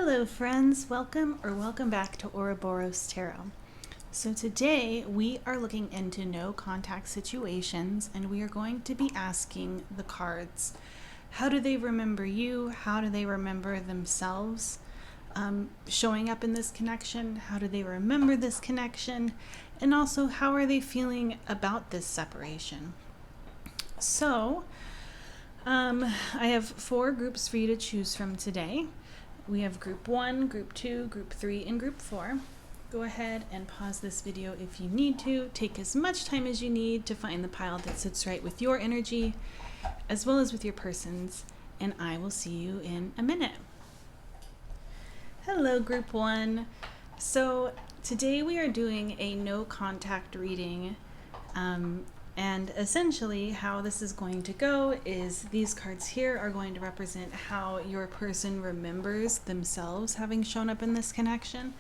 Hello friends, welcome back to Ouroboros Tarot. So today we are looking into no contact situations, and we are going to be asking the cards, how do they remember you? How do they remember themselves showing up in this connection? How do they remember this connection? And also, how are they feeling about this separation? So I have 4 groups for you to choose from today. We have group 1, group 2, group 3, and group 4. Go ahead and pause this video if you need to. Take as much time as you need to find the pile that sits right with your energy, as well as with your person's, and I will see you in a minute. Hello, group 1. So today we are doing a no contact reading. And essentially how this is going to go is these cards here are going to represent how your person remembers themselves having shown up in this connection.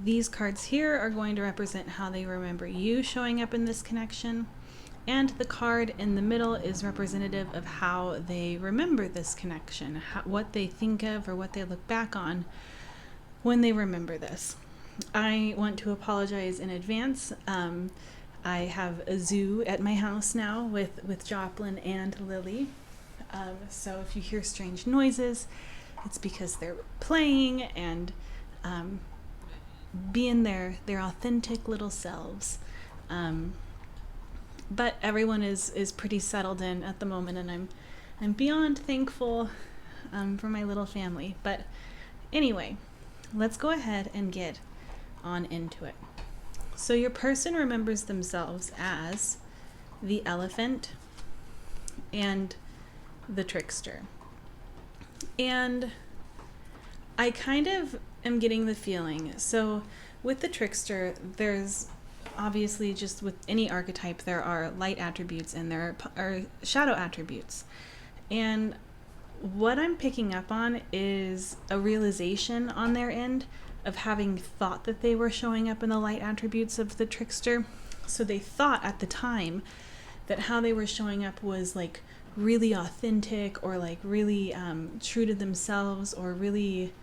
These cards here are going to represent how they remember you showing up in this connection. And the card in the middle is representative of how they remember this connection, what they think of or what they look back on when they remember this. I want to apologize in advance. I have a zoo at my house now with Joplin and Lily. So if you hear strange noises, it's because they're playing and being their authentic little selves. But everyone is pretty settled in at the moment, and I'm beyond thankful for my little family. But anyway, let's go ahead and get on into it. So your person remembers themselves as the elephant and the trickster. And I kind of am getting the feeling, so with the trickster, there's obviously, just with any archetype, there are light attributes and there are shadow attributes. And what I'm picking up on is a realization on their end of having thought that they were showing up in the light attributes of the trickster. So they thought at the time that how they were showing up was like really authentic, or like really true to themselves, or really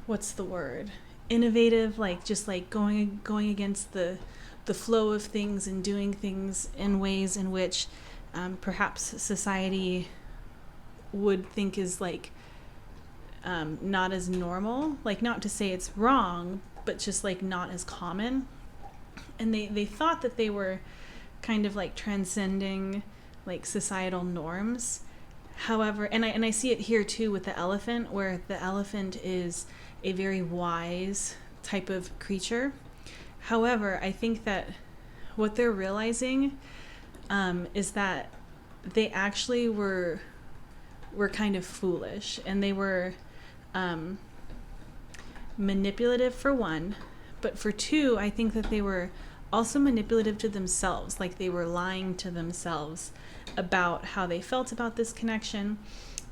what's the word, innovative, like just like going against the flow of things and doing things in ways in which perhaps society would think is like not as normal, like not to say it's wrong, but just like not as common. And they thought that they were kind of like transcending like societal norms. However, and I see it here too with the elephant, where the elephant is a very wise type of creature. However, I think that what they're realizing is that they actually were kind of foolish, and they were manipulative for one, but for two, I think that they were also manipulative to themselves, like they were lying to themselves about how they felt about this connection.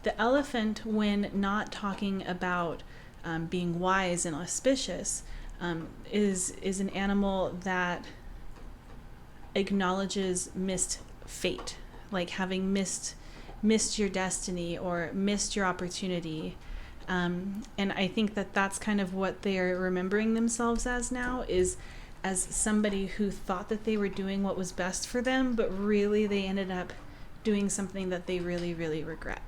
The elephant, when not talking about being wise and auspicious, is an animal that acknowledges missed fate, like having missed your destiny or missed your opportunity. And I think that that's kind of what they're remembering themselves as now, is as somebody who thought that they were doing what was best for them, but really they ended up doing something that they really, really regret.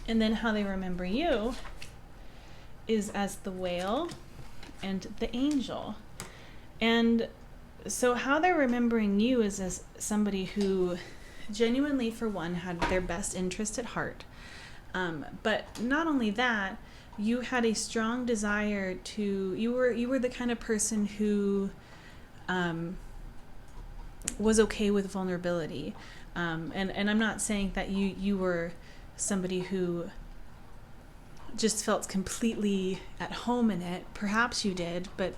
And then how they remember you is as the whale and the angel. And so how they're remembering you is as somebody who genuinely, for one, had their best interest at heart. But not only that, you had a strong desire to, you were the kind of person who was okay with vulnerability. And I'm not saying that you were somebody who just felt completely at home in it. Perhaps you did, but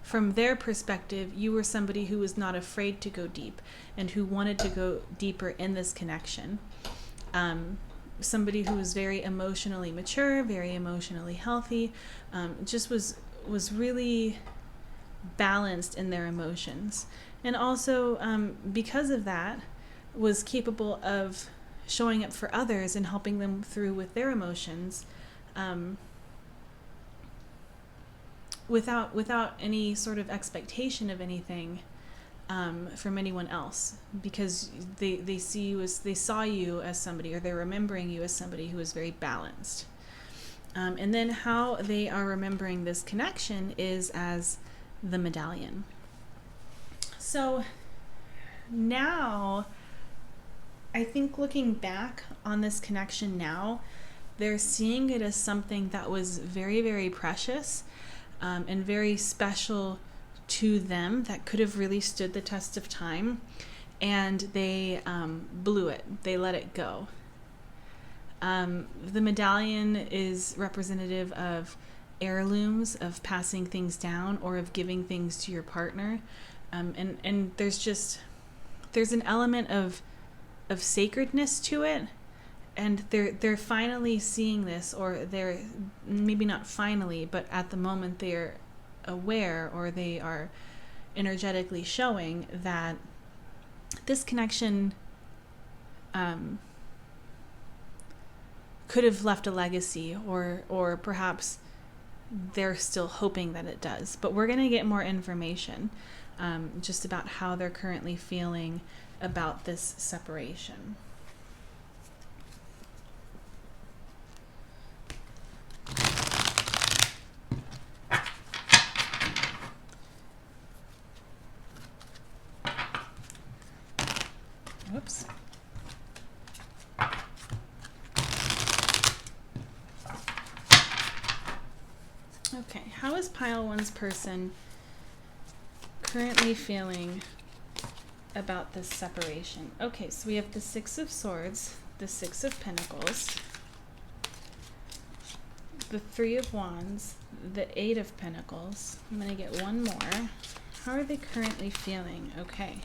from their perspective, you were somebody who was not afraid to go deep and who wanted to go deeper in this connection. Somebody who was very emotionally mature, very emotionally healthy, just was really balanced in their emotions. And also, because of that, was capable of showing up for others and helping them through with their emotions, without any sort of expectation of anything from anyone else, because they saw you as somebody, or they're remembering you as somebody who is very balanced. And then how they are remembering this connection is as the medallion. So now, I think looking back on this connection now, they're seeing it as something that was very, very precious, and very special to them, that could have really stood the test of time, and they blew it. They let it go. The medallion is representative of heirlooms, of passing things down, or of giving things to your partner. And there's an element of sacredness to it, and they're finally seeing this, or they're maybe not finally, but at the moment they're aware, or they are energetically showing that this connection could have left a legacy, or perhaps they're still hoping that it does. But we're going to get more information just about how they're currently feeling about this separation. Whoops. Okay, how is pile one's person currently feeling about this separation? Okay, so we have the Six of Swords, the Six of Pentacles, the Three of Wands, the Eight of Pentacles. I'm going to get one more. How are they currently feeling? Okay.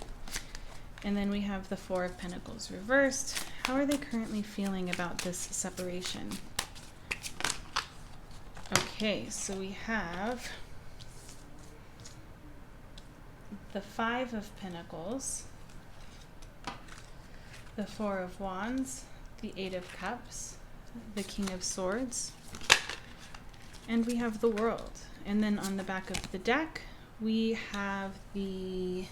And then we have the Four of Pentacles reversed. How are they currently feeling about this separation? Okay, so we have the Five of Pentacles, the Four of Wands, the Eight of Cups, the King of Swords, and we have the World. And then on the back of the deck, we have the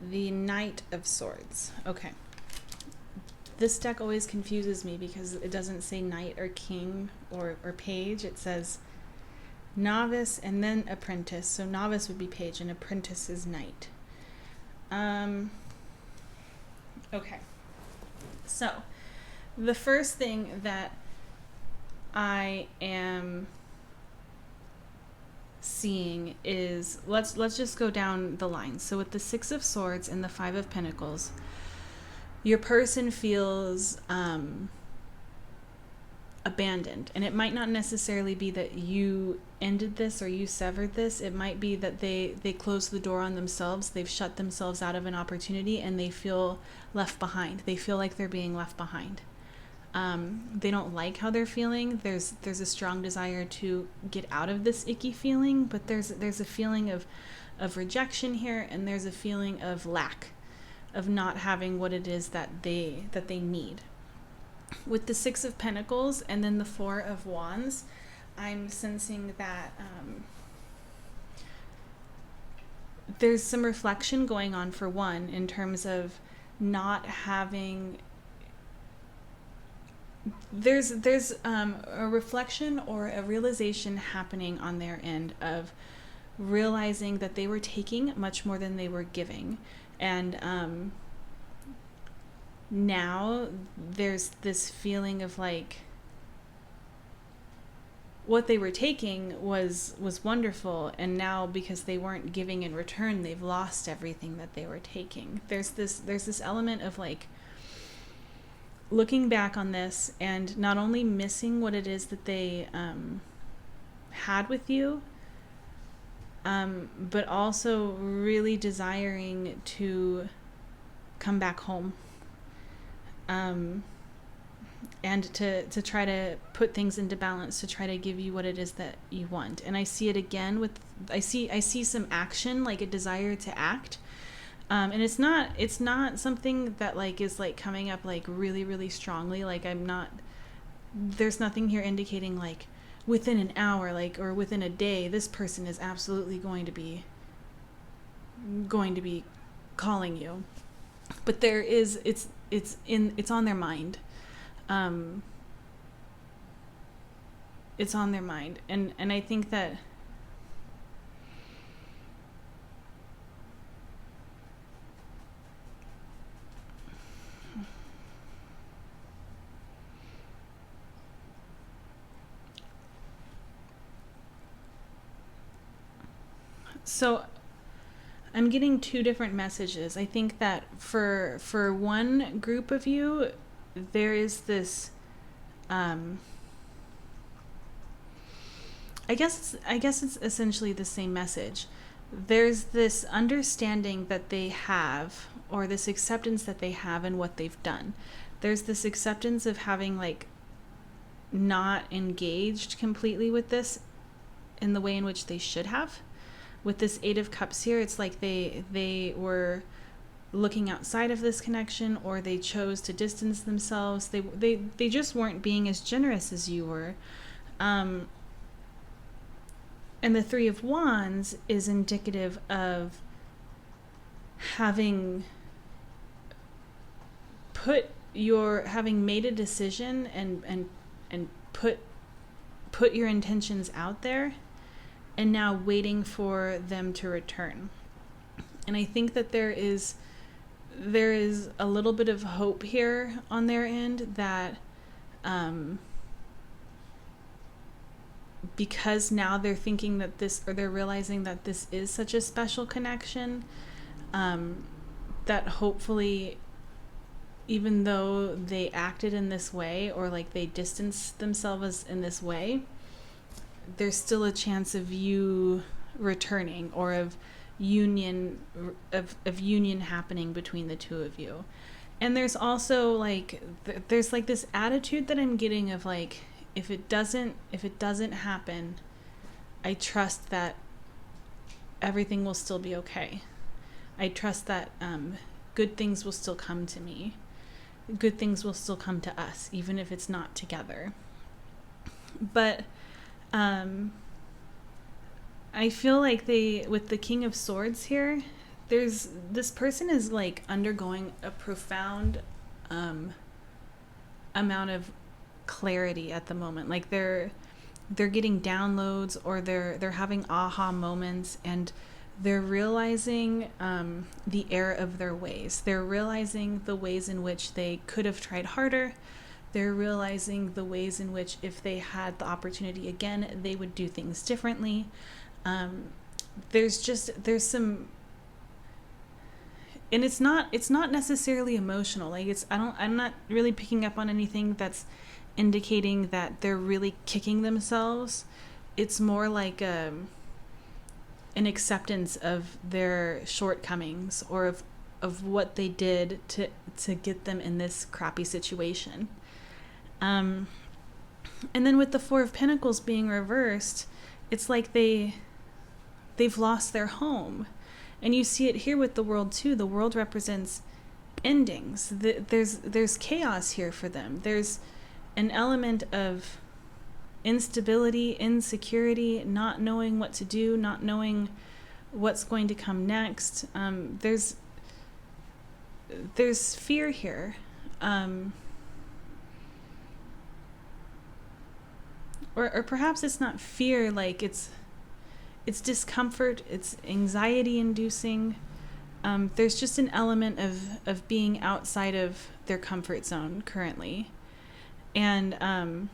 Knight of Swords. Okay. This deck always confuses me because it doesn't say knight or king or page. It says novice and then apprentice. So novice would be page and apprentice is knight. Okay. So the first thing that I am seeing is, let's just go down the line. So with the Six of Swords and the Five of Pentacles, your person feels abandoned. And it might not necessarily be that you ended this or you severed this. It might be that they closed the door on themselves. They've shut themselves out of an opportunity and they feel left behind. They feel like they're being left behind. They don't like how they're feeling. There's a strong desire to get out of this icky feeling, but there's a feeling of rejection here, and there's a feeling of lack, of not having what it is that they need. With the Six of Pentacles and then the Four of Wands, I'm sensing that there's some reflection going on, for one, in terms of not having... There's a reflection or a realization happening on their end of realizing that they were taking much more than they were giving. And now there's this feeling of like what they were taking was wonderful, and now because they weren't giving in return, they've lost everything that they were taking. There's this element of like looking back on this and not only missing what it is that they had with you, but also really desiring to come back home, and to try to put things into balance, to try to give you what it is that you want. And I see it again with, I see some action, like a desire to act, And it's not something that like is like coming up like really, really strongly. Like there's nothing here indicating like within an hour, like, or within a day, this person is absolutely going to be calling you. But there is, it's on their mind. It's on their mind. And I think that so I'm getting two different messages. I think that for one group of you, there is this, I guess it's essentially the same message. There's this understanding that they have, or this acceptance that they have in what they've done. There's this acceptance of having like not engaged completely with this in the way in which they should have. With this Eight of Cups here, it's like they were looking outside of this connection, or they chose to distance themselves. They just weren't being as generous as you were. And the Three of Wands is indicative of having made a decision and put your intentions out there, and now waiting for them to return. And I think that there is a little bit of hope here on their end that because now they're thinking that they're realizing that this is such a special connection, that hopefully, even though they acted in this way, or like they distanced themselves in this way, there's still a chance of you returning, or of union happening between the two of you. And there's also like there's like this attitude that I'm getting of like, if it doesn't happen, I trust that everything will still be okay. I trust that good things will still come to me. Good things will still come to us, even if it's not together. But I feel like with the King of Swords here, this person is like undergoing a profound amount of clarity at the moment. Like they're getting downloads, or they're having aha moments, and they're realizing the error of their ways. They're realizing the ways in which they could have tried harder. They're realizing the ways in which, if they had the opportunity again, they would do things differently. There's some, and it's not necessarily emotional. Like I'm not really picking up on anything that's indicating that they're really kicking themselves. It's more like an acceptance of their shortcomings, or of what they did to get them in this crappy situation. And then with the Four of Pentacles being reversed, it's like they've lost their home. And you see it here with the World too. The World represents endings. There's chaos here for them. There's an element of instability, insecurity, not knowing what to do, not knowing what's going to come next. There's fear here. Or perhaps it's not fear, like it's discomfort, it's anxiety inducing. There's just an element of being outside of their comfort zone currently. And all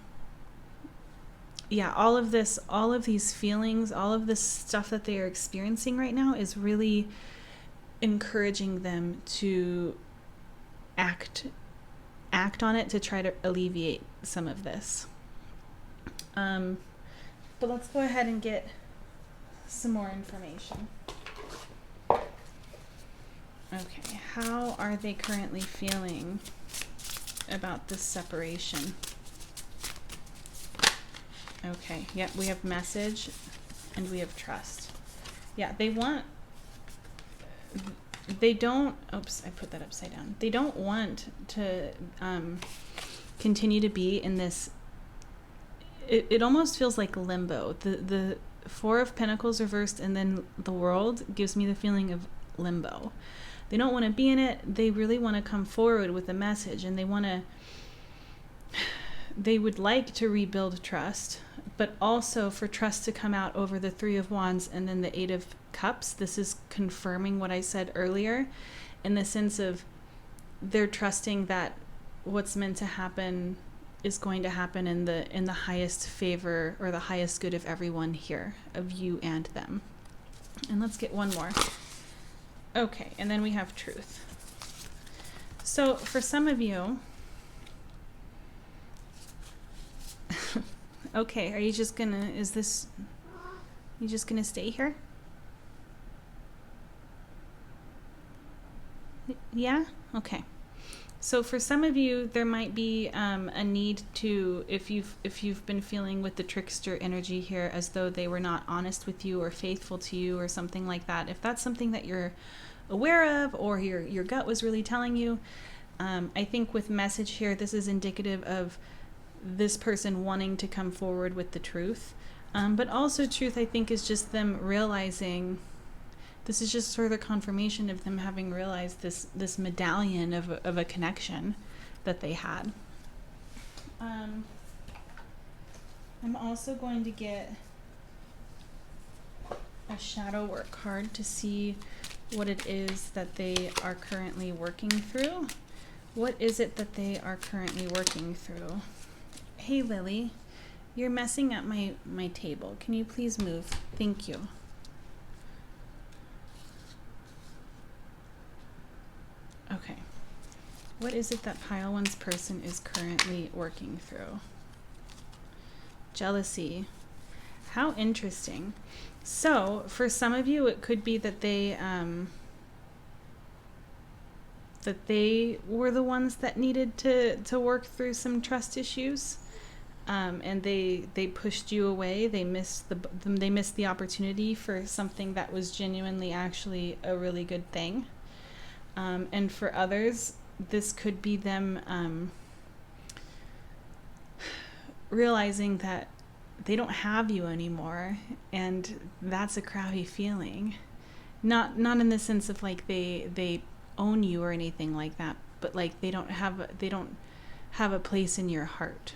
of these feelings, all of this stuff that they are experiencing right now is really encouraging them to act on it, to try to alleviate some of this. But let's go ahead and get some more information. Okay, how are they currently feeling about this separation? Okay, yep, we have message and we have trust. Yeah, they want they don't, oops, I put that upside down. They don't want to continue to be in this, it almost feels like limbo. The Four of Pentacles reversed and then the World gives me the feeling of limbo. They don't want to be in it. They really want to come forward with a message, and they would like to rebuild trust, but also for trust to come out over the Three of Wands and then the Eight of Cups. This is confirming what I said earlier, in the sense of they're trusting that what's meant to happen is going to happen in the highest favor or the highest good of everyone here, of you and them. And let's get one more. Okay, and then we have Truth. So for some of you, okay, are you just gonna, you just gonna stay here? Yeah? Okay. So for some of you, there might be a need to, if you've been feeling with the trickster energy here as though they were not honest with you or faithful to you or something like that, if that's something that you're aware of or your gut was really telling you, I think with message here, this is indicative of this person wanting to come forward with the truth. But also truth, I think, is just them realizing, this is just further confirmation of them having realized this medallion of a connection that they had. I'm also going to get a shadow work card to see what it is that they are currently working through. What is it that they are currently working through? Hey Lily, you're messing up my table. Can you please move? Thank you. Okay. What is it that Pile 1's person is currently working through? Jealousy. How interesting. So, for some of you, it could be that they were the ones that needed to work through some trust issues, and they pushed you away. They missed the opportunity for something that was genuinely actually a really good thing. And for others, this could be them realizing that they don't have you anymore, and that's a crappy feeling. Not in the sense of like they own you or anything like that, but like they don't have a place in your heart,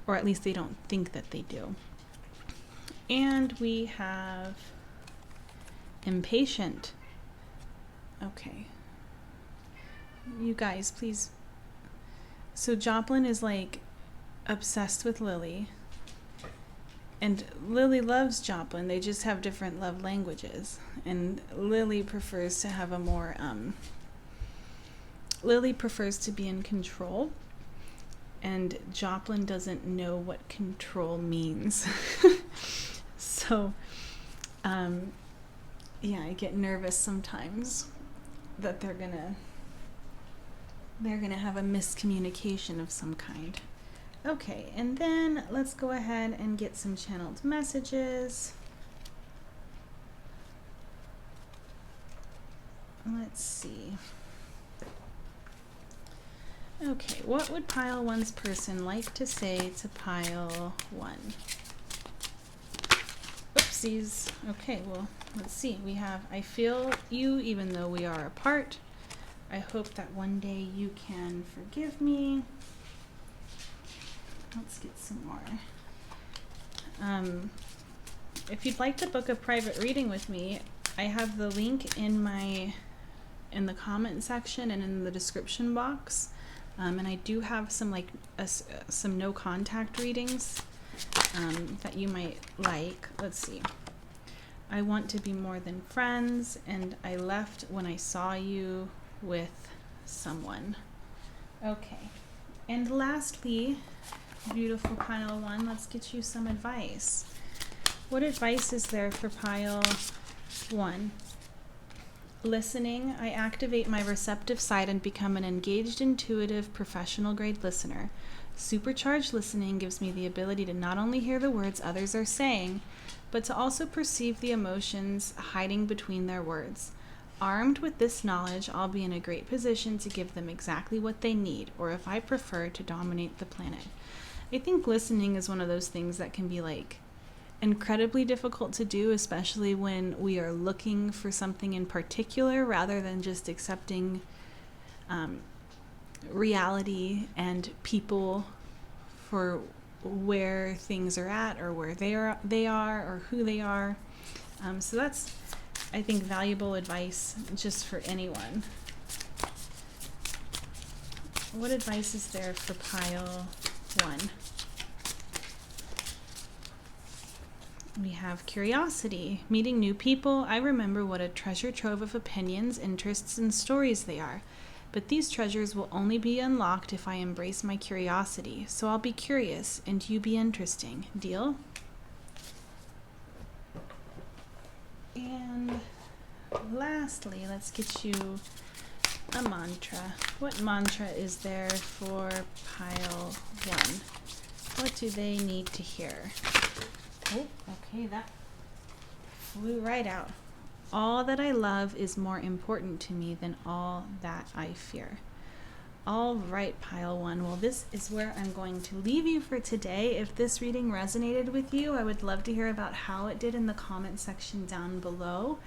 or at least they don't think that they do. And we have Impatient. Okay. You guys, please. So Joplin is like obsessed with Lily, and Lily loves Joplin. They just have different love languages, and Lily prefers to have a more Lily prefers to be in control, and Joplin doesn't know what control means. So yeah, I get nervous sometimes that they're gonna have a miscommunication of some kind. Okay, and then let's go ahead and get some channeled messages. Let's see. Okay, what would Pile 1's person like to say to Pile 1? Oopsies. Okay, well, let's see. We have, I feel you even though we are apart. I hope that one day you can forgive me. Let's get some more. If you'd like to book a private reading with me, I have the link in the comment section and in the description box. And I do have some some no contact readings that you might like. Let's see. I want to be more than friends, and I left when I saw you with someone. Okay. And lastly, beautiful Pile 1, let's get you some advice. What advice is there for Pile 1? Listening, I activate my receptive side and become an engaged, intuitive, professional-grade listener. Supercharged listening gives me the ability to not only hear the words others are saying, but to also perceive the emotions hiding between their words. Armed with this knowledge, I'll be in a great position to give them exactly what they need, or if I prefer, to dominate the planet. I think listening is one of those things that can be like incredibly difficult to do, especially when we are looking for something in particular rather than just accepting reality and people for where things are at, or where they are or who they are. So that's, I think, valuable advice just for anyone. What advice is there for pile 1? We have curiosity. Meeting new people, I remember what a treasure trove of opinions, interests, and stories they are. But these treasures will only be unlocked if I embrace my curiosity. So I'll be curious, and you be interesting. Deal? And lastly, let's get you a mantra. What mantra is there for pile 1? What do they need to hear? Oh, okay, that flew right out. All that I love is more important to me than all that I fear. All right, pile 1. Well, this is where I'm going to leave you for today. If this reading resonated with you, I would love to hear about how it did in the comment section down below.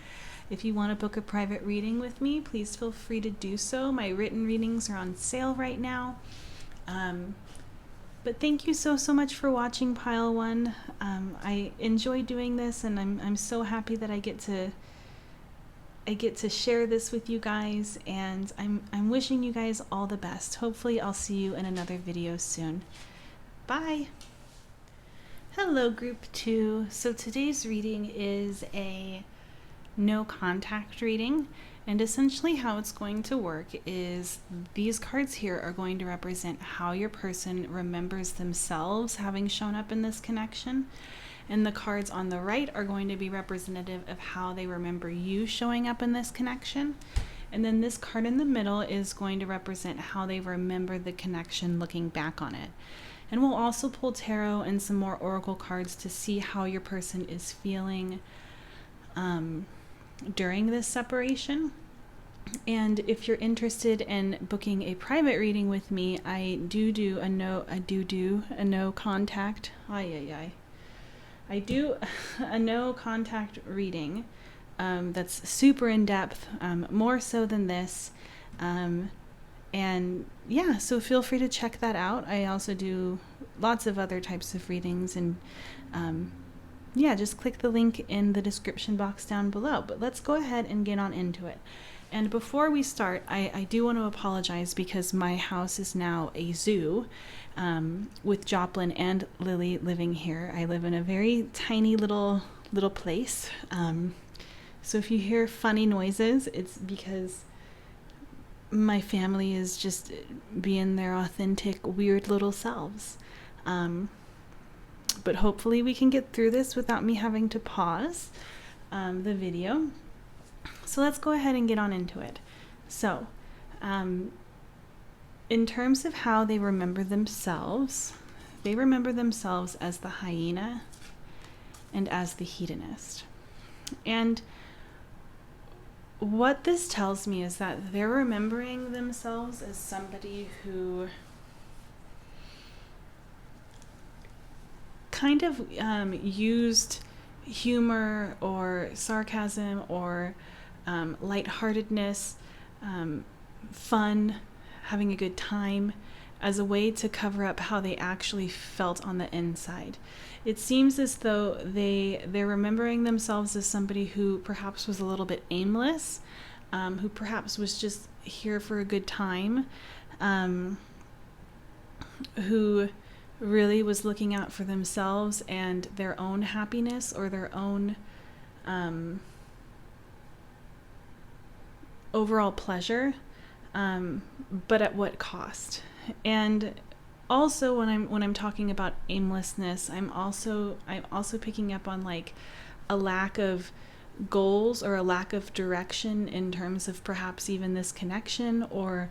If you want to book a private reading with me, please feel free to do so. My written readings are on sale right now. But thank you so much for watching pile 1. I enjoy doing this, and I'm so happy that I get to share this with you guys, and I'm wishing you guys all the best. Hopefully I'll see you in another video soon. Bye. Hello, group 2. So today's reading is a no contact reading, and essentially how it's going to work is these cards here are going to represent how your person remembers themselves having shown up in this connection, and the cards on the right are going to be representative of how they remember you showing up in this connection, and then this card in the middle is going to represent how they remember the connection looking back on it. And we'll also pull tarot and some more oracle cards to see how your person is feeling during this separation. And if you're interested in booking a private reading with me, I do a no contact. I do a no contact reading that's super in depth, more so than this. And yeah, so feel free to check that out. I also do lots of other types of readings, and yeah, just click the link in the description box down below. But let's go ahead and get on into it. And before we start, I do want to apologize because my house is now a zoo, with Joplin and Lily living here. I live in a very tiny little place. So if you hear funny noises, it's because my family is just being their authentic, weird little selves. But hopefully we can get through this without me having to pause the video. So let's go ahead and get on into it. So, in terms of how they remember themselves as the hyena and as the hedonist. And what this tells me is that they're remembering themselves as somebody who kind of used humor or sarcasm or lightheartedness, fun, having a good time, as a way to cover up how they actually felt on the inside. It seems as though they're remembering themselves as somebody who perhaps was a little bit aimless, who perhaps was just here for a good time, who really was looking out for themselves and their own happiness or their own overall pleasure, but at what cost? And also when I'm talking about aimlessness, I'm also picking up on like a lack of goals or a lack of direction in terms of perhaps even this connection, or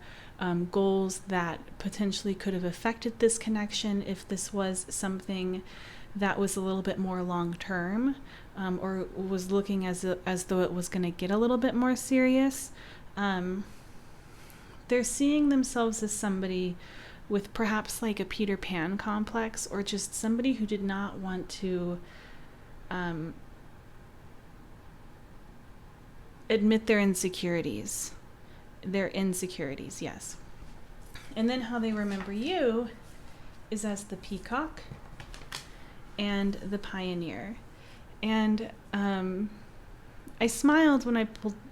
goals that potentially could have affected this connection if this was something that was a little bit more long term, or was looking as though it was going to get a little bit more serious. They're seeing themselves as somebody with perhaps like a Peter Pan complex, or just somebody who did not want to admit their insecurities. Their insecurities, yes. And then how they remember you is as the peacock and the pioneer. And I smiled when I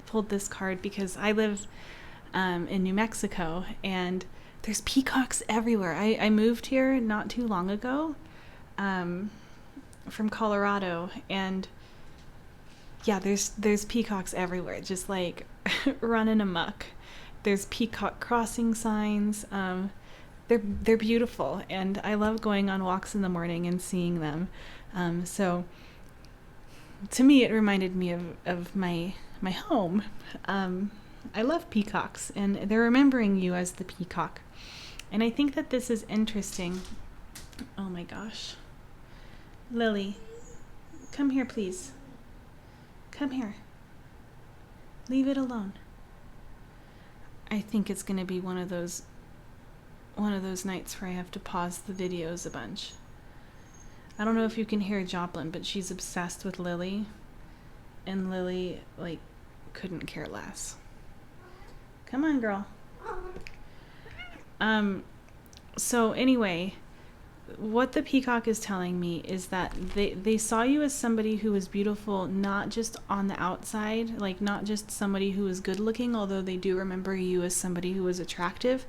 pulled this card, because I live in New Mexico, and there's peacocks everywhere. I moved here not too long ago from Colorado, and yeah, there's peacocks everywhere, just like running amok. There's peacock crossing signs. They're beautiful, and I love going on walks in the morning and seeing them. So to me, it reminded me of my home. I love peacocks, and they're remembering you as the peacock. And I think that this is interesting. Oh my gosh. Lily, come here, please. Come here. Leave it alone. I think it's going to be one of those nights where I have to pause the videos a bunch. I don't know if you can hear Joplin, but she's obsessed with Lily, and Lily like couldn't care less. Come on, girl. So anyway, what the peacock is telling me is that they saw you as somebody who was beautiful, not just on the outside, like not just somebody who was good looking, although they do remember you as somebody who was attractive,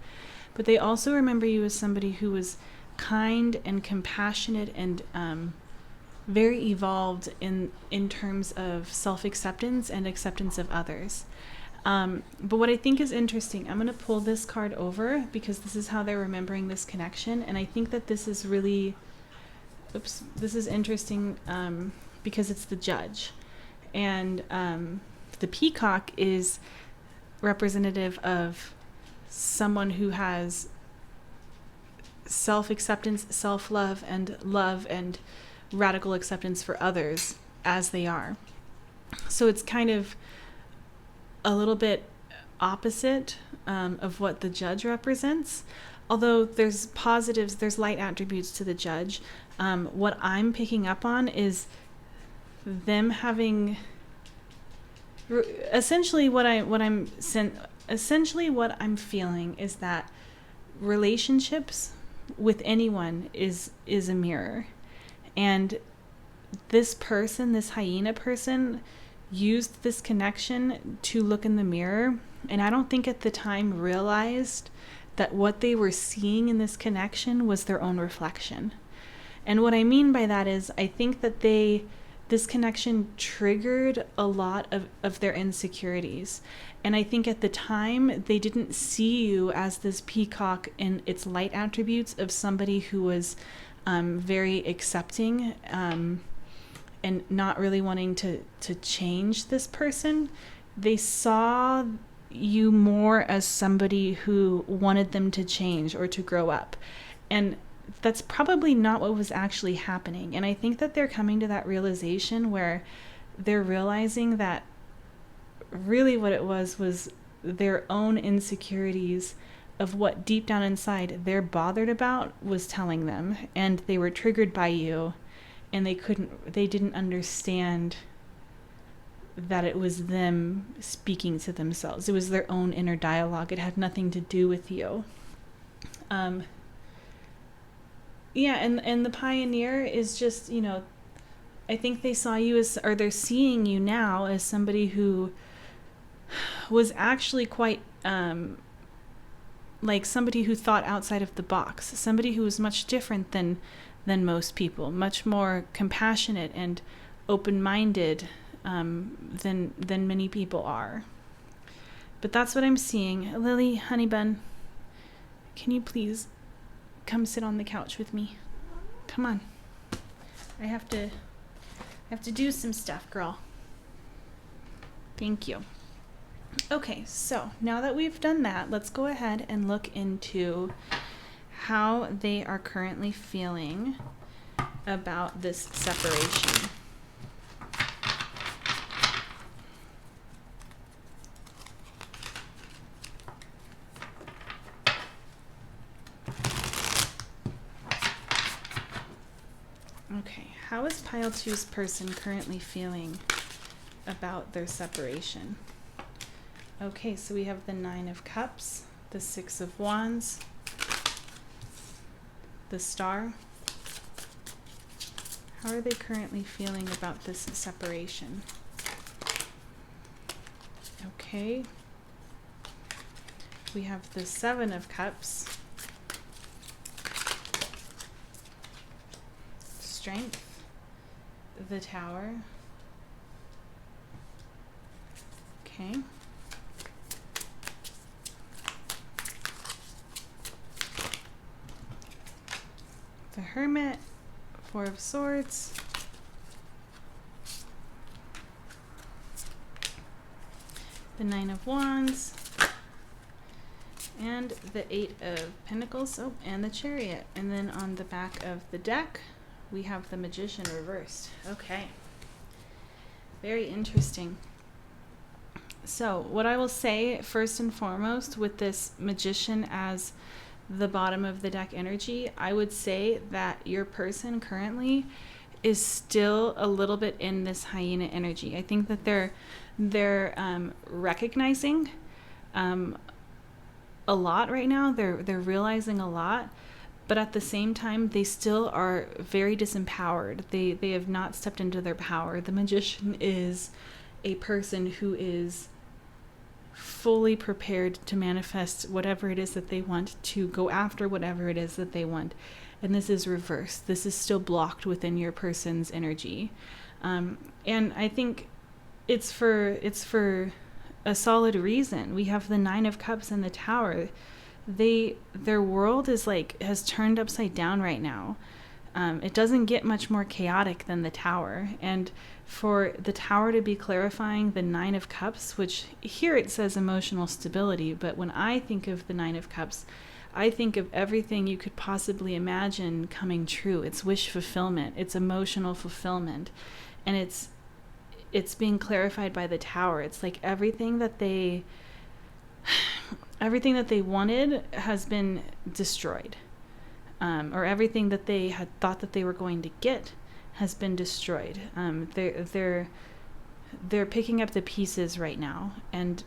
but they also remember you as somebody who was kind and compassionate and very evolved in terms of self-acceptance and acceptance of others. But what I think is interesting, I'm going to pull this card over because this is how they're remembering this connection. And I think that this is really, this is interesting because it's the Judge. And the peacock is representative of someone who has self-acceptance, self-love, and love and radical acceptance for others as they are. So it's kind of a little bit opposite of what the Judge represents, although there's positives, there's light attributes to the Judge. What I'm picking up on is them having essentially what I'm feeling is that relationships with anyone is a mirror, and this person, this hyena person, used this connection to look in the mirror, and I don't think at the time realized that what they were seeing in this connection was their own reflection. And what I mean by that is I think that this connection triggered a lot of their insecurities. And I think at the time they didn't see you as this peacock in its light attributes of somebody who was very accepting and not really wanting to change this person. They saw you more as somebody who wanted them to change or to grow up. And that's probably not what was actually happening. And I think that they're coming to that realization where they're realizing that really what it was their own insecurities of what deep down inside they're bothered about was telling them. And they were triggered by you. And they didn't understand that it was them speaking to themselves. It was their own inner dialogue. It had nothing to do with you. Yeah, and the pioneer is just, I think they saw you as, or they're seeing you now as somebody who was actually quite, like somebody who thought outside of the box, somebody who was much different than most people, much more compassionate and open-minded than many people are. But that's what I'm seeing. Lily, honey bun, can you please come sit on the couch with me? Come on. I have to do some stuff, girl. Thank you. Okay, so now that we've done that, let's go ahead and look into how they are currently feeling about this separation. Okay, how is pile two's person currently feeling about their separation? Okay, so we have the 9 of Cups, the 6 of Wands, the Star. How are they currently feeling about this separation? Okay. We have the 7 of Cups, Strength, the Tower. Okay. The Hermit, 4 of Swords, the 9 of Wands, and the 8 of Pentacles, oh, and the Chariot. And then on the back of the deck, we have the Magician reversed. Okay. Very interesting. So what I will say first and foremost with this Magician as the bottom of the deck energy, I would say that your person currently is still a little bit in this hyena energy. I think that they're recognizing a lot right now. They're realizing a lot, but at the same time, they still are very disempowered. They have not stepped into their power. The Magician is a person who is fully prepared to manifest whatever it is that they want, to go after whatever it is that they want. And this is reversed. This is still blocked within your person's energy. And I think it's for a solid reason. We have the 9 of Cups and the Tower. Their world is has turned upside down right now. It doesn't get much more chaotic than the Tower. And for the Tower to be clarifying the 9 of Cups, which here it says emotional stability, but when I think of the 9 of Cups, I think of everything you could possibly imagine coming true. It's wish fulfillment, it's emotional fulfillment, and it's being clarified by the Tower. It's like everything that they wanted has been destroyed. Or everything that they had thought that they were going to get has been destroyed. They're picking up the pieces right now, and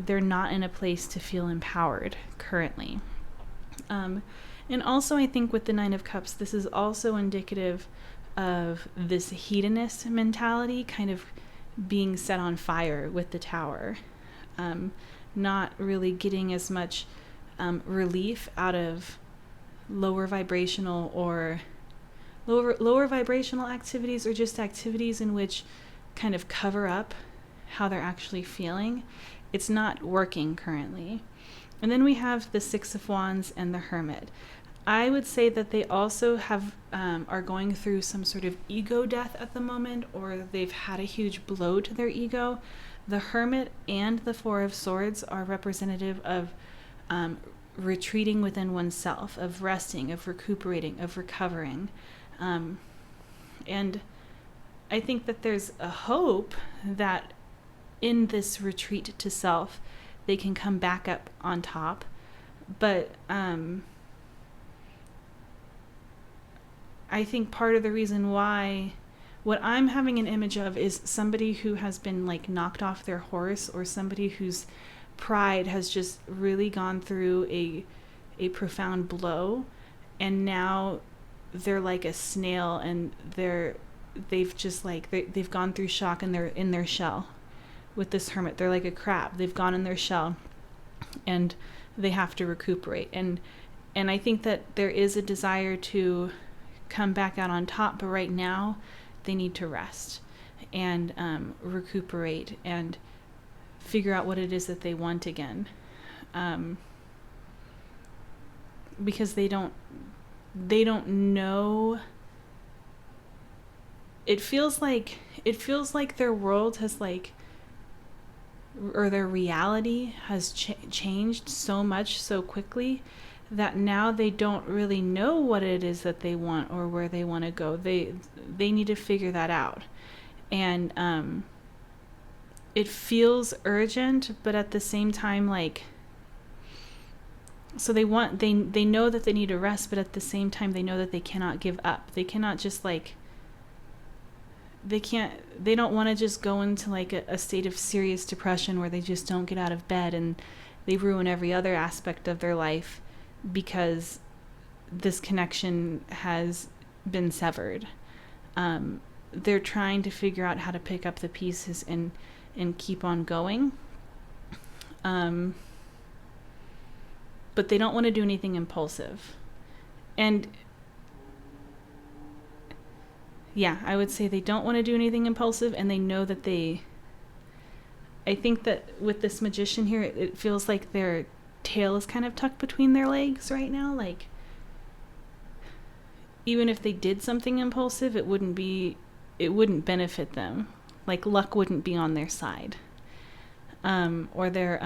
they're not in a place to feel empowered currently. And also, I think with the 9 of Cups, this is also indicative of this hedonist mentality kind of being set on fire with the Tower. Not really getting as much relief out of lower vibrational activities, or just activities in which kind of cover up how they're actually feeling. It's not working currently. And then we have the 6 of Wands and the Hermit. I would say that they also are going through some sort of ego death at the moment, or they've had a huge blow to their ego. The Hermit and the 4 of Swords are representative of retreating within oneself, of resting, of recuperating, of recovering. And I think that there's a hope that in this retreat to self, they can come back up on top. But I think part of the reason why, what I'm having an image of is somebody who has been knocked off their horse, or somebody whose pride has just really gone through a profound blow, and now they're like a snail, and they've gone through shock, and they're in their shell. With this Hermit, they're like a crab. They've gone in their shell, and they have to recuperate. And I think that there is a desire to come back out on top, but right now they need to rest and recuperate and figure out what it is that they want again, because they don't know. It feels like their world has or their reality has changed so much so quickly that now they don't really know what it is that they want or where they want to go. They need to figure that out. And it feels urgent, but at the same time, like, so they know that they need to rest, but at the same time they know that they cannot give up. They cannot just like, they don't want to just go into like a state of serious depression where they just don't get out of bed and they ruin every other aspect of their life because this connection has been severed. They're trying to figure out how to pick up the pieces and keep on going. But they don't want to do anything impulsive. And yeah, I would say they don't want to do anything impulsive, and they know that I think that with this Magician here, it feels like their tail is kind of tucked between their legs right now. Like, even if they did something impulsive, it wouldn't benefit them. Like, luck wouldn't be on their side. Or their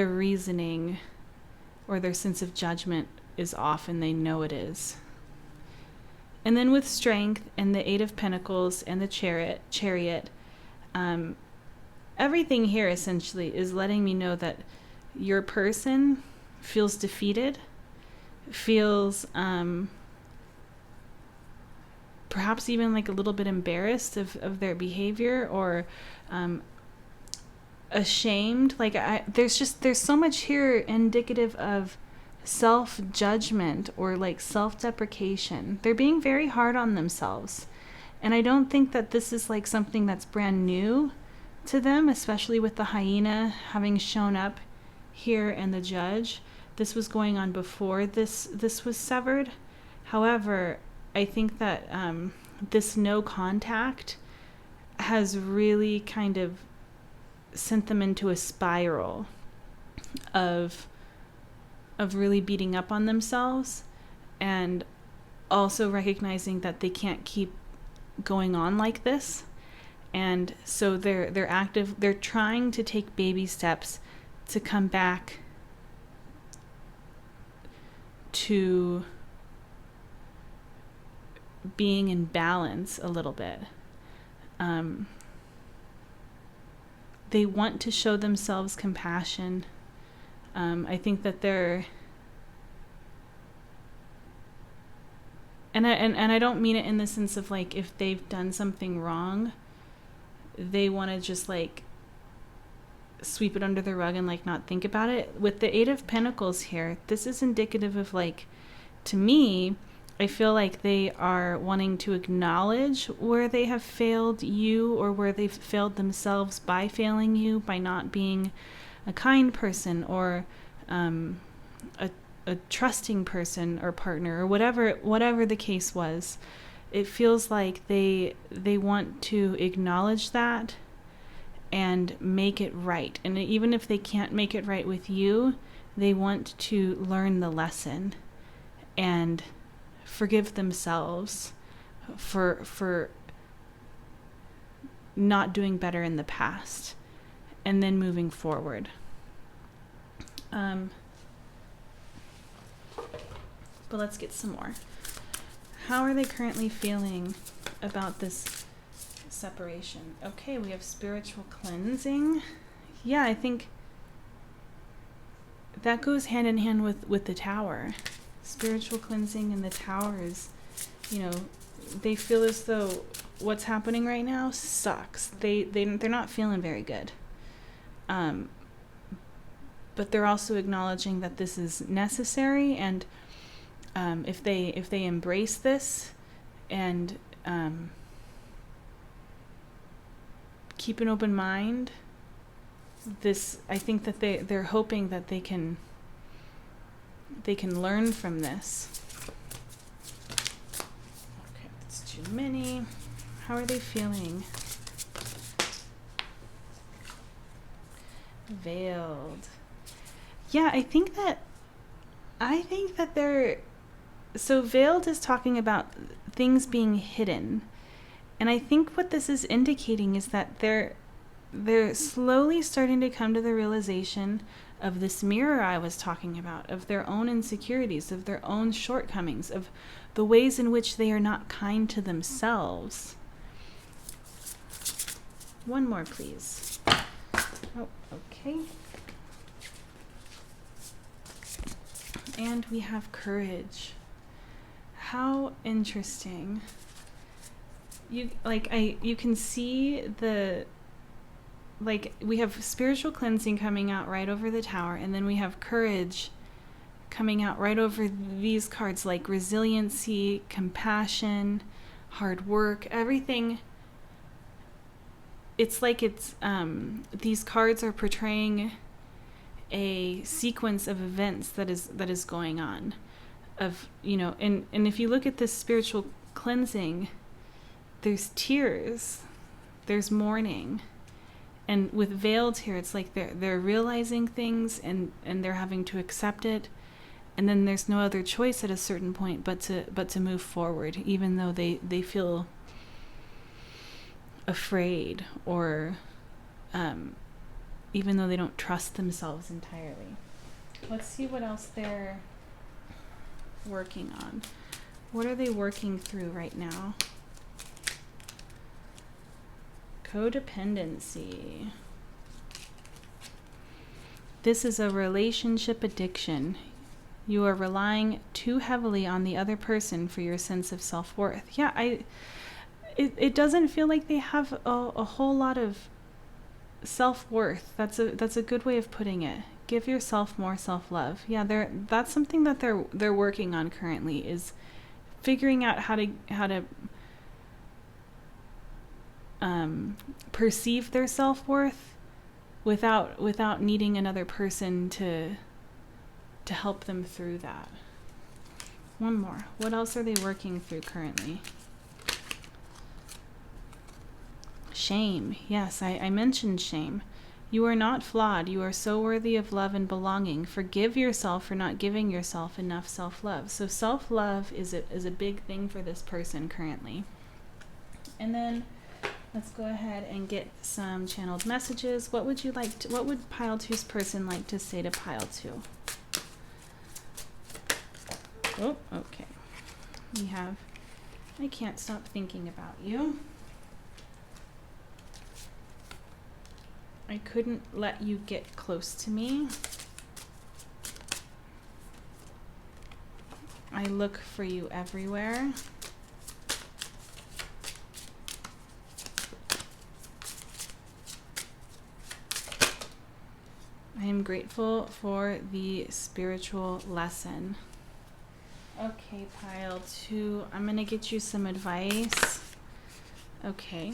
reasoning or their sense of judgment is off, and they know it is. And then with Strength and the Eight of Pentacles and the Chariot, everything here essentially is letting me know that your person feels defeated, feels perhaps even like a little bit embarrassed of their behavior, or ashamed. Like, there's so much here indicative of self-judgment or like self-deprecation. They're being very hard on themselves. And I don't think that this is like something that's brand new to them, especially with the hyena having shown up here and the Judge. This was going on before this was severed. However, I think that this no contact has really kind of sent them into a spiral of really beating up on themselves, and also recognizing that they can't keep going on like this. And so they're trying to take baby steps to come back to being in balance a little bit. They want to show themselves compassion. I think that they're, and I don't mean it in the sense of like, if they've done something wrong, they want to just like sweep it under the rug and like not think about it. With the Eight of Pentacles here, this is indicative of like, to me, I feel like they are wanting to acknowledge where they have failed you, or where they've failed themselves by failing you, by not being a kind person, or a trusting person or partner, or whatever the case was. It feels like they want to acknowledge that and make it right. And even if they can't make it right with you, they want to learn the lesson and forgive themselves for not doing better in the past, and then moving forward. But let's get some more. How are they currently feeling about this separation? Okay, we have spiritual cleansing. Yeah, I think that goes hand in hand with the Tower. Spiritual cleansing and the Tower is, they feel as though what's happening right now sucks. They're not feeling very good. But they're also acknowledging that this is necessary, and if they embrace this and keep an open mind, I think that they're hoping that they can learn from this. Okay, that's too many. How are they feeling? Veiled. Yeah, I think that they're, so veiled is talking about things being hidden. And I think what this is indicating is that they're they're slowly starting to come to the realization of this mirror I was talking about, of their own insecurities, of their own shortcomings, of the ways in which they are not kind to themselves. One more, please. Oh, okay. And we have courage. How interesting. You can see we have spiritual cleansing coming out right over the tower, and then we have courage coming out right over these cards, like resiliency, compassion, hard work, everything. It's like these cards are portraying a sequence of events that is going on, and if you look at this spiritual cleansing, there's tears, there's mourning, and with veiled here, it's like they're realizing things and they're having to accept it, and then there's no other choice at a certain point but to move forward, even though they feel afraid, or even though they don't trust themselves entirely. Let's see what else they're working on. What are they working through right now? Codependency. This is a relationship addiction. You are relying too heavily on the other person for your sense of self-worth. Yeah, it doesn't feel like they have a whole lot of self-worth. That's a good way of putting it. Give yourself more self-love. Yeah, that's something that they're working on currently, is figuring out how to perceive their self-worth without needing another person to help them through that. One more. What else are they working through currently? Shame. Yes, I mentioned shame. You are not flawed. You are so worthy of love and belonging. Forgive yourself for not giving yourself enough self-love. So self-love is a big thing for this person currently. And then let's go ahead and get some channeled messages. What would Pile 2's person like to say to Pile 2? Oh, okay. We have, I can't stop thinking about you. I couldn't let you get close to me. I look for you everywhere. I am grateful for the spiritual lesson. Okay, Pile 2, I'm going to get you some advice. Okay.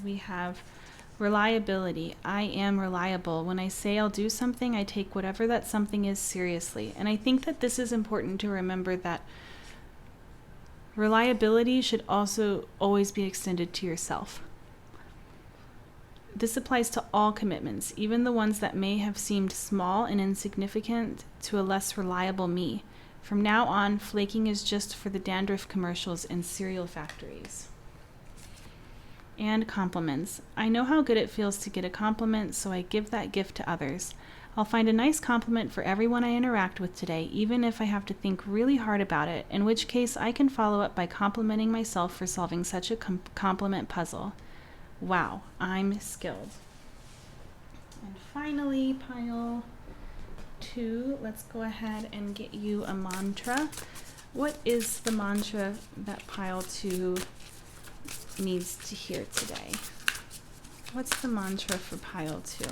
We have reliability. I am reliable. When I say I'll do something, I take whatever that something is seriously. And I think that this is important to remember, that reliability should also always be extended to yourself. This applies to all commitments, even the ones that may have seemed small and insignificant to a less reliable me. From now on, flaking is just for the dandruff commercials and cereal factories. And compliments. I know how good it feels to get a compliment, so I give that gift to others. I'll find a nice compliment for everyone I interact with today, even if I have to think really hard about it, in which case I can follow up by complimenting myself for solving such a compliment puzzle. Wow, I'm skilled. And finally, Pile 2, let's go ahead and get you a mantra. What is the mantra that Pile 2 needs to hear today? What's the mantra for Pile 2?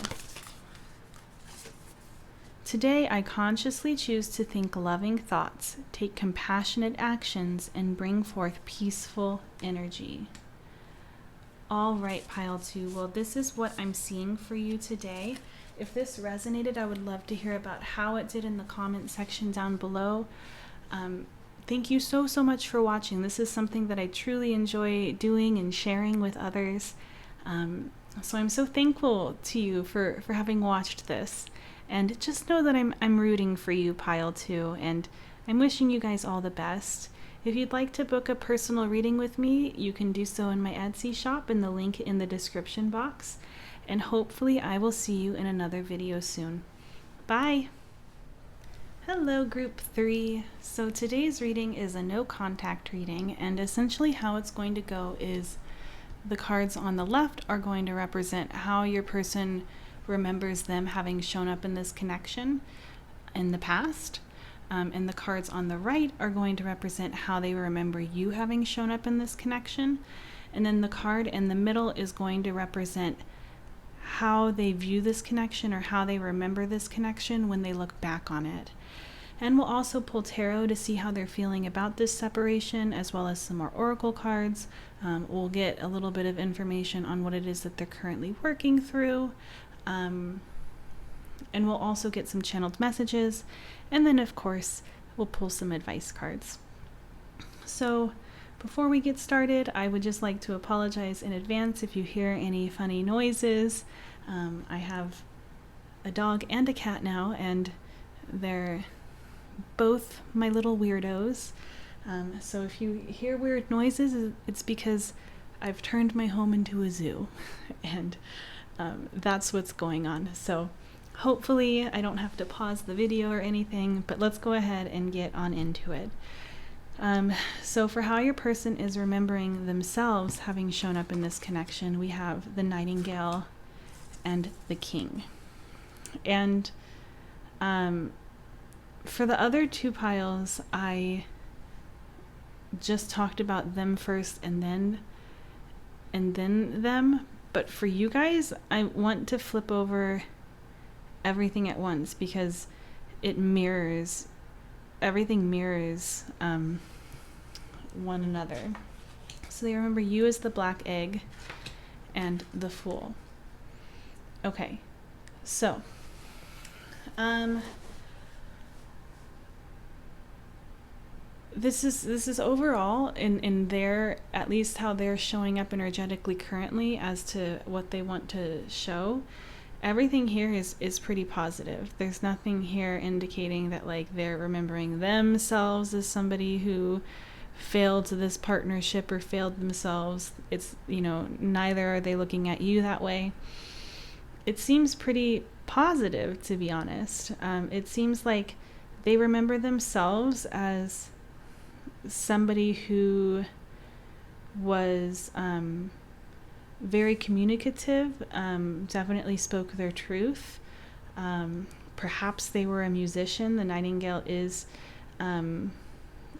Today, I consciously choose to think loving thoughts, take compassionate actions, and bring forth peaceful energy. All right, Pile 2. Well, this is what I'm seeing for you today. If this resonated, I would love to hear about how it did in the comment section down below. Thank you so much for watching. This is something that I truly enjoy doing and sharing with others. So I'm so thankful to you for having watched this. And just know that I'm rooting for you, Pile 2, and I'm wishing you guys all the best. If you'd like to book a personal reading with me, you can do so in my Etsy shop in the link in the description box. and hopefully I will see you in another video soon. Bye! Hello group 3. So today's reading is a no contact reading, and essentially how it's going to go is the cards on the left are going to represent how your person remembers them having shown up in this connection in the past. And the cards on the right are going to represent how they remember you having shown up in this connection. And then the card in the middle is going to represent how they view this connection or how they remember this connection when they look back on it. And we'll also pull tarot to see how they're feeling about this separation, as well as some more oracle cards. We'll get a little bit of information on what it is that they're currently working through. And we'll also get some channeled messages. And then, of course, we'll pull some advice cards. So before we get started, I would just like to apologize in advance if you hear any funny noises. I have a dog and a cat now, and they're both my little weirdos. So if you hear weird noises, it's because I've turned my home into a zoo, and that's what's going on. So hopefully I don't have to pause the video or anything, but let's go ahead and get on into it. So for how your person is remembering themselves having shown up in this connection, we have the Nightingale and the King. And for the other two piles, I just talked about them first and then them. But for you guys, I want to flip over everything at once because everything mirrors one another. So they remember you as the Black Egg and the Fool. Okay, so this is overall in their, at least how they're showing up energetically currently as to what they want to show. Everything here is pretty positive. There's nothing here indicating that like they're remembering themselves as somebody who failed to this partnership or failed themselves. It's, neither are they looking at you that way. It seems pretty positive, to be honest. It seems like they remember themselves as somebody who was very communicative, definitely spoke their truth. Perhaps they were a musician. The Nightingale is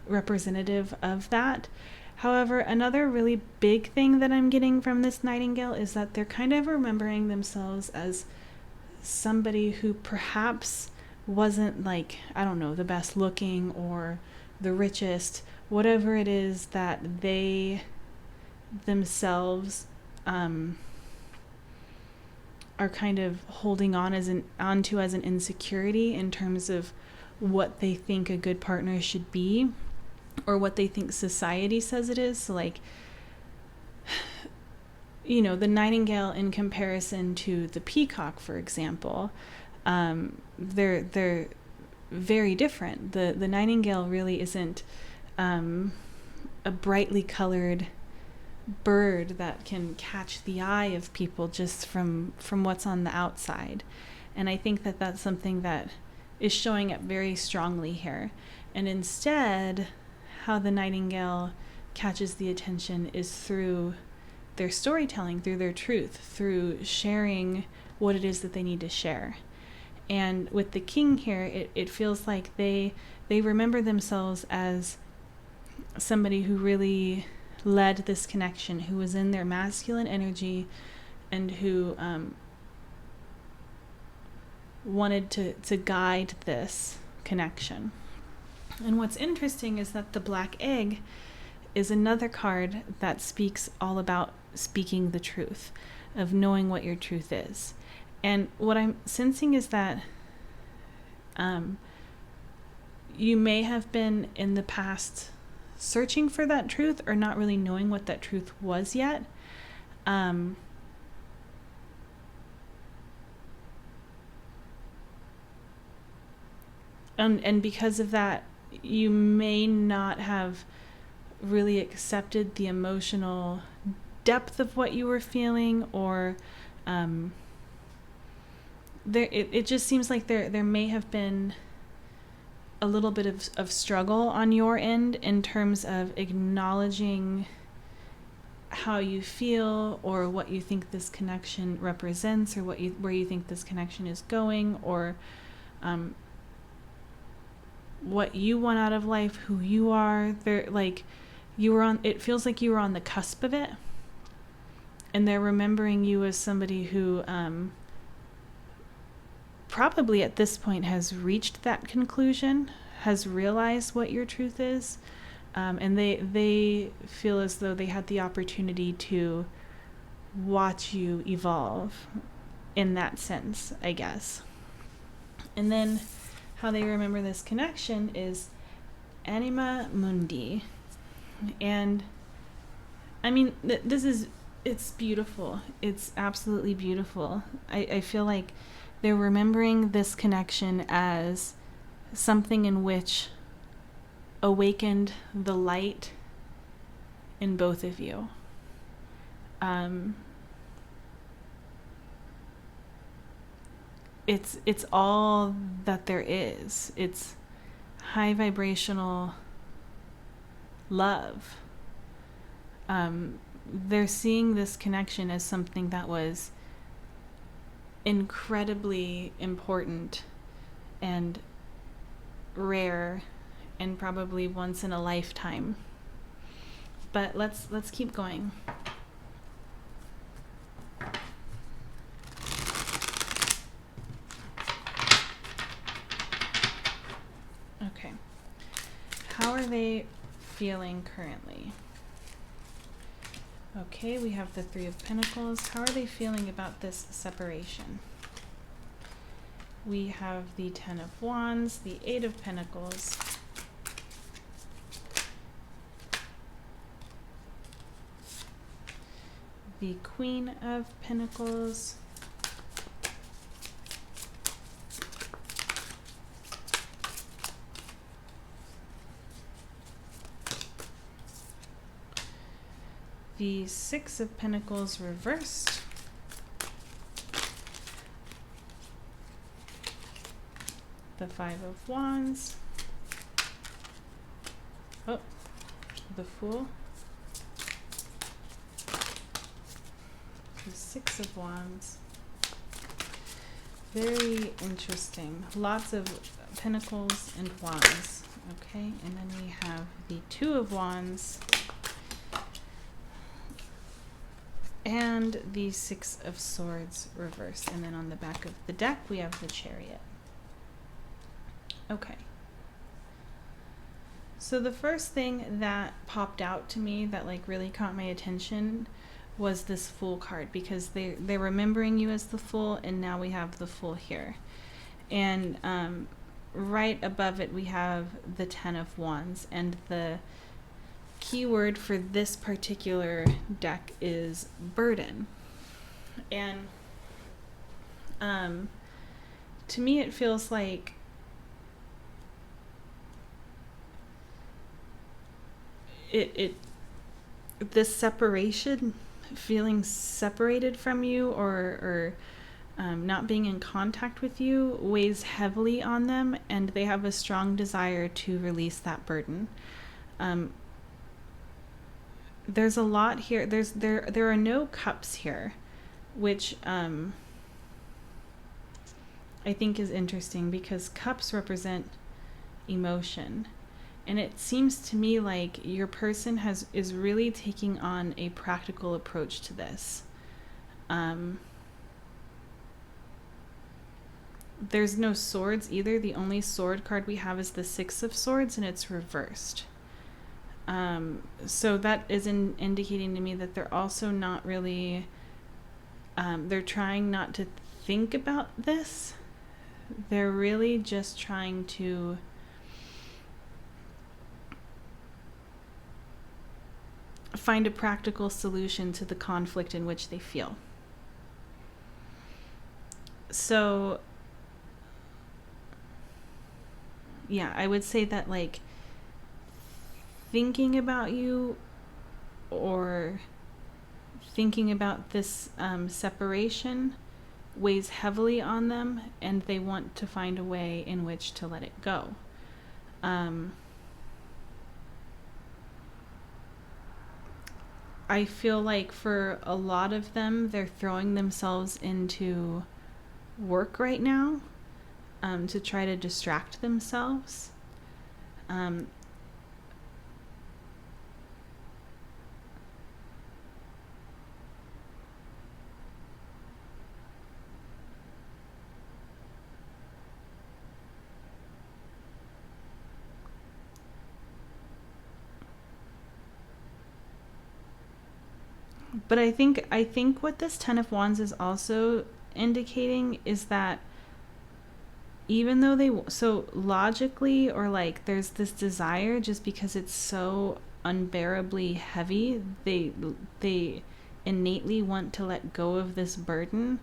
representative of that. However, another really big thing that I'm getting from this Nightingale is that they're kind of remembering themselves as somebody who perhaps wasn't like, I don't know, the best looking or the richest, whatever it is that they themselves are kind of holding onto as an insecurity in terms of what they think a good partner should be or what they think society says it is. So like, the Nightingale in comparison to the peacock, for example, they're very different. The Nightingale really isn't a brightly colored bird that can catch the eye of people just from what's on the outside. And I think that that's something that is showing up very strongly here. And instead, how the Nightingale catches the attention is through their storytelling, through their truth, through sharing what it is that they need to share. And with the King here, it feels like they remember themselves as somebody who really led this connection, who was in their masculine energy and who wanted to guide this connection. And what's interesting is that the Black Egg is another card that speaks all about speaking the truth, of knowing what your truth is. And what I'm sensing is that you may have been in the past searching for that truth or not really knowing what that truth was yet. And because of that, you may not have really accepted the emotional depth of what you were feeling, or It just seems like there may have been a little bit of struggle on your end in terms of acknowledging how you feel, or what you think this connection represents, or where you think this connection is going, or what you want out of life, who you are. It feels like you were on the cusp of it, and they're remembering you as somebody who probably at this point has reached that conclusion, has realized what your truth is. And they feel as though they had the opportunity to watch you evolve in that sense, I guess. And then how they remember this connection is anima mundi. And I mean, it's beautiful. It's absolutely beautiful. I feel like they're remembering this connection as something in which awakened the light in both of you. It's all that there is. It's high vibrational love. They're seeing this connection as something that was incredibly important and rare, and probably once in a lifetime. But let's keep going. Okay. How are they feeling currently? Okay, we have the Three of Pentacles. How are they feeling about this separation? We have the Ten of Wands, the Eight of Pentacles, the Queen of Pentacles, the Six of Pentacles reversed, the Five of Wands, the Fool, the Six of Wands. Very interesting. Lots of Pentacles and Wands. Okay, and then we have the Two of Wands and the Six of Swords reversed. And then on the back of the deck we have the Chariot. Okay. So the first thing that popped out to me that really caught my attention was this Fool card, because they're remembering you as the Fool, and now we have the Fool here. And right above it we have the Ten of Wands, and the key word for this particular deck is burden. And to me it feels like this separation, feeling separated from you, or not being in contact with you, weighs heavily on them, and they have a strong desire to release that burden. There's a lot here. There are no cups here, which I think is interesting, because cups represent emotion. And it seems to me like your person is really taking on a practical approach to this. There's no swords either. The only sword card we have is the Six of Swords, and it's reversed. So that is indicating to me that they're also not really, they're trying not to think about this. They're really just trying to find a practical solution to the conflict in which they feel. So, yeah, I would say that thinking about you, or thinking about this separation weighs heavily on them, and they want to find a way in which to let it go. I feel like for a lot of them, they're throwing themselves into work right now to try to distract themselves. But I think what this Ten of Wands is also indicating is that even though so logically, or like there's this desire, just because it's so unbearably heavy, they innately want to let go of this burden,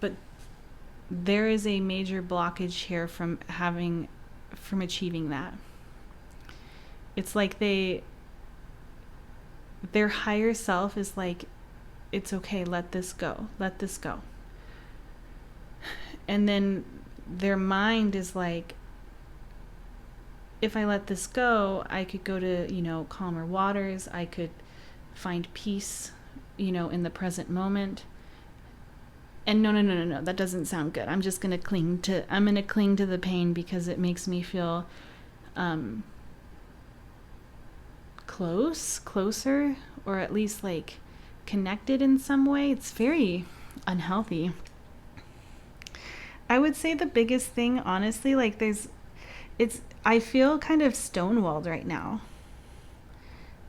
but there is a major blockage here from achieving that. It's like their higher self is like, it's okay, let this go. And then their mind is like, if I let this go, I could go to, calmer waters. I could find peace, in the present moment. And no, that doesn't sound good. I'm going to cling to the pain because it makes me feel closer, or at least like connected in some way. It's very unhealthy. I would say the biggest thing, honestly, like I feel kind of stonewalled right now.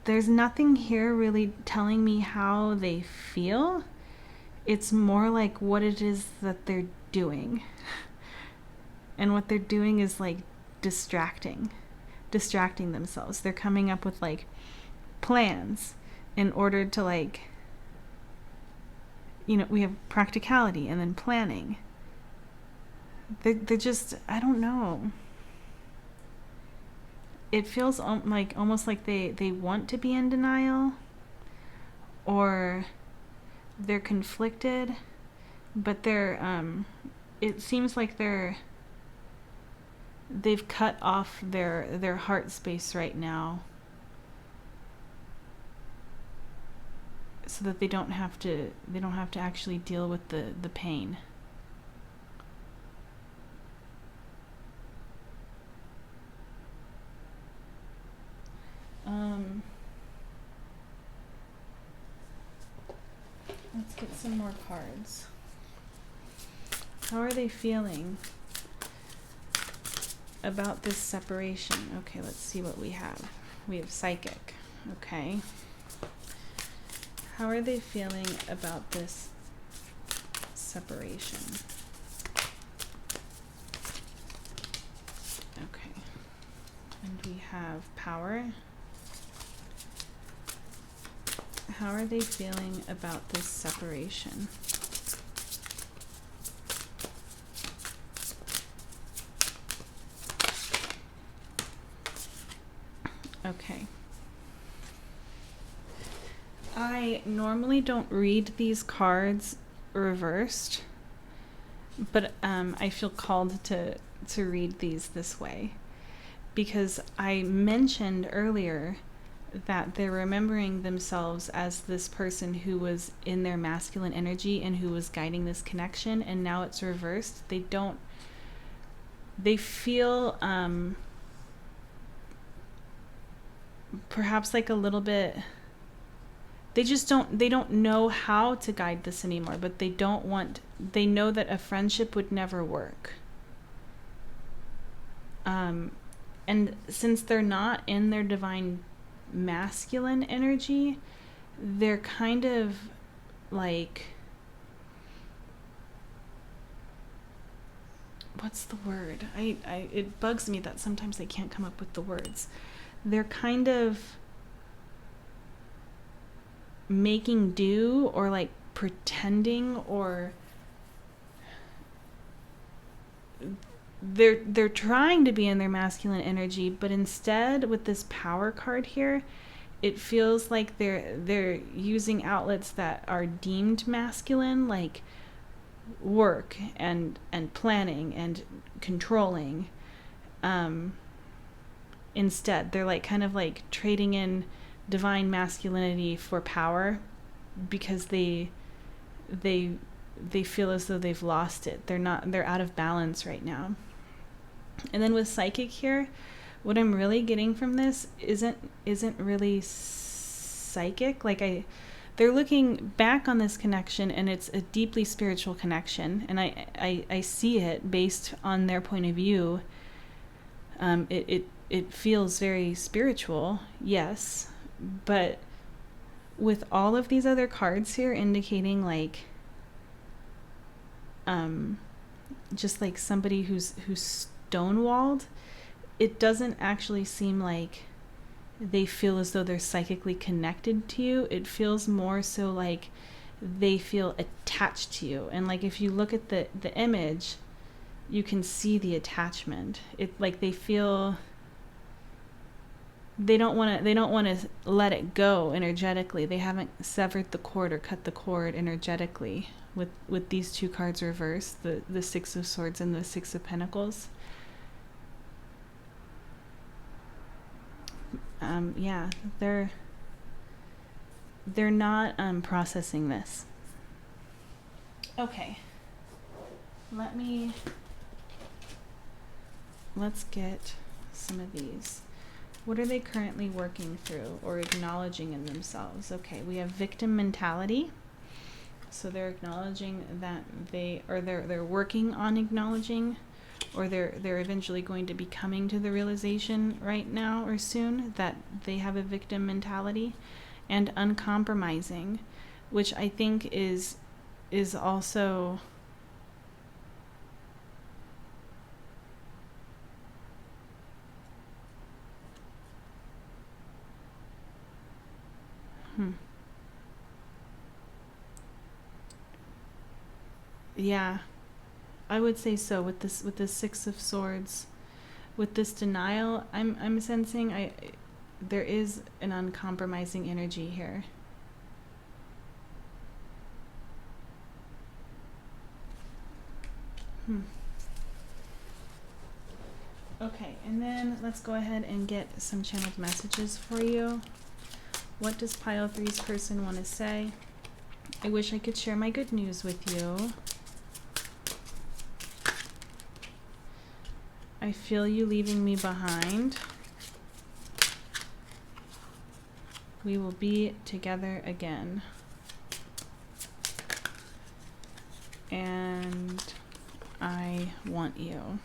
There's nothing here really telling me how they feel. It's more like what it is that they're doing. And what they're doing is like distracting themselves. They're coming up with like plans in order to like, we have practicality and then planning. They're just, I don't know. It feels almost like they want to be in denial, or they're conflicted, but it seems like they've cut off their heart space right now, so that they don't have to actually deal with the pain. Let's get some more cards. How are they feeling about this separation? Okay, let's see what we have. We have psychic. Okay. How are they feeling about this separation? Okay. And we have power. How are they feeling about this separation? Okay. I normally don't read these cards reversed, but I feel called to read these this way, because I mentioned earlier that they're remembering themselves as this person who was in their masculine energy and who was guiding this connection, and now it's reversed. They feel perhaps like a little bit, they don't know how to guide this anymore, but they know that a friendship would never work. And since they're not in their divine masculine energy, they're kind of like, what's the word? It bugs me that sometimes they can't come up with the words. They're kind of making do, or like pretending, or they're trying to be in their masculine energy, but instead with this power card here, it feels like they're using outlets that are deemed masculine, like work and planning and controlling. Instead, they're like kind of like trading in divine masculinity for power, because they feel as though they've lost it. They're out of balance right now. And then with psychic here, what I'm really getting from this isn't really psychic. Like they're looking back on this connection, and it's a deeply spiritual connection, and I see it based on their point of view. It feels very spiritual, yes, but with all of these other cards here indicating like just like somebody who's stonewalled, it doesn't actually seem like they feel as though they're psychically connected to you. It feels more so like they feel attached to you. And like if you look at the image, you can see the attachment. It like they feel they don't want to let it go energetically. They haven't severed the cord or cut the cord energetically with these two cards reversed, the Six of Swords and the Six of Pentacles. Yeah, they're not processing this. Okay, let's get some of these. What are they currently working through or acknowledging in themselves? Okay, we have victim mentality. So they're acknowledging that they're working on acknowledging, or they're eventually going to be coming to the realization right now or soon that they have a victim mentality. And uncompromising, which I think is also yeah, I would say so. With this Six of Swords, with this denial, I'm sensing there is an uncompromising energy here. Okay, and then let's go ahead and get some channeled messages for you. What does pile 3's person want to say? I wish I could share my good news with you. I feel you leaving me behind. We will be together again. And I want you.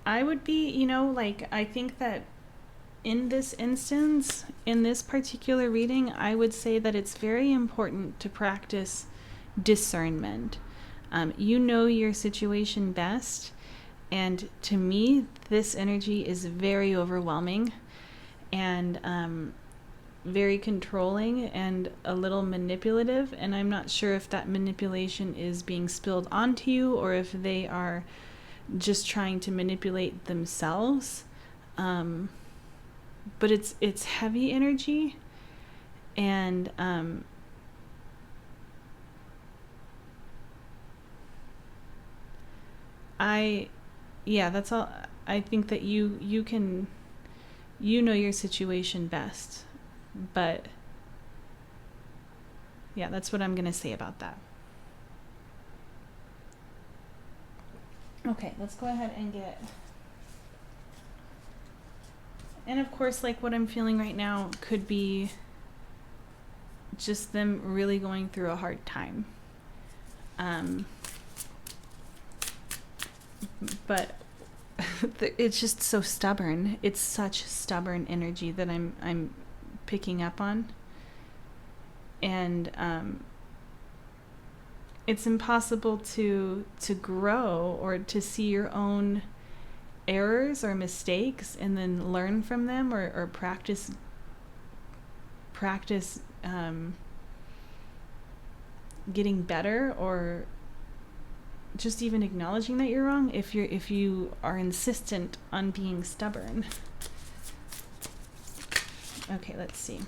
I would be, like, I think that in this instance, in this particular reading, I would say that it's very important to practice discernment. You know your situation best, and to me, this energy is very overwhelming and very controlling and a little manipulative, and I'm not sure if that manipulation is being spilled onto you or if they are just trying to manipulate themselves. But it's heavy energy, and that's all. I think that you can, know your situation best, but yeah, that's what I'm gonna say about that. Okay, let's go ahead and get, and of course, like, what I'm feeling right now could be just them really going through a hard time. But it's just so stubborn. It's such stubborn energy that I'm picking up on. And it's impossible to grow or to see your own errors or mistakes and then learn from them or practice getting better, or just even acknowledging that you're wrong if you are insistent on being stubborn. Okay, let's see.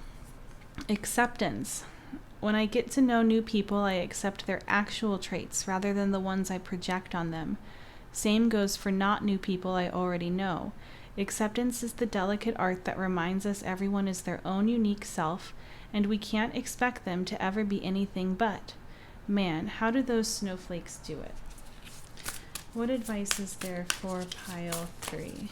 Acceptance. When I get to know new people, I accept their actual traits rather than the ones I project on them. Same goes for not new people I already know. Acceptance is the delicate art that reminds us everyone is their own unique self, and we can't expect them to ever be anything but. Man, how do those snowflakes do it? What advice is there for pile 3?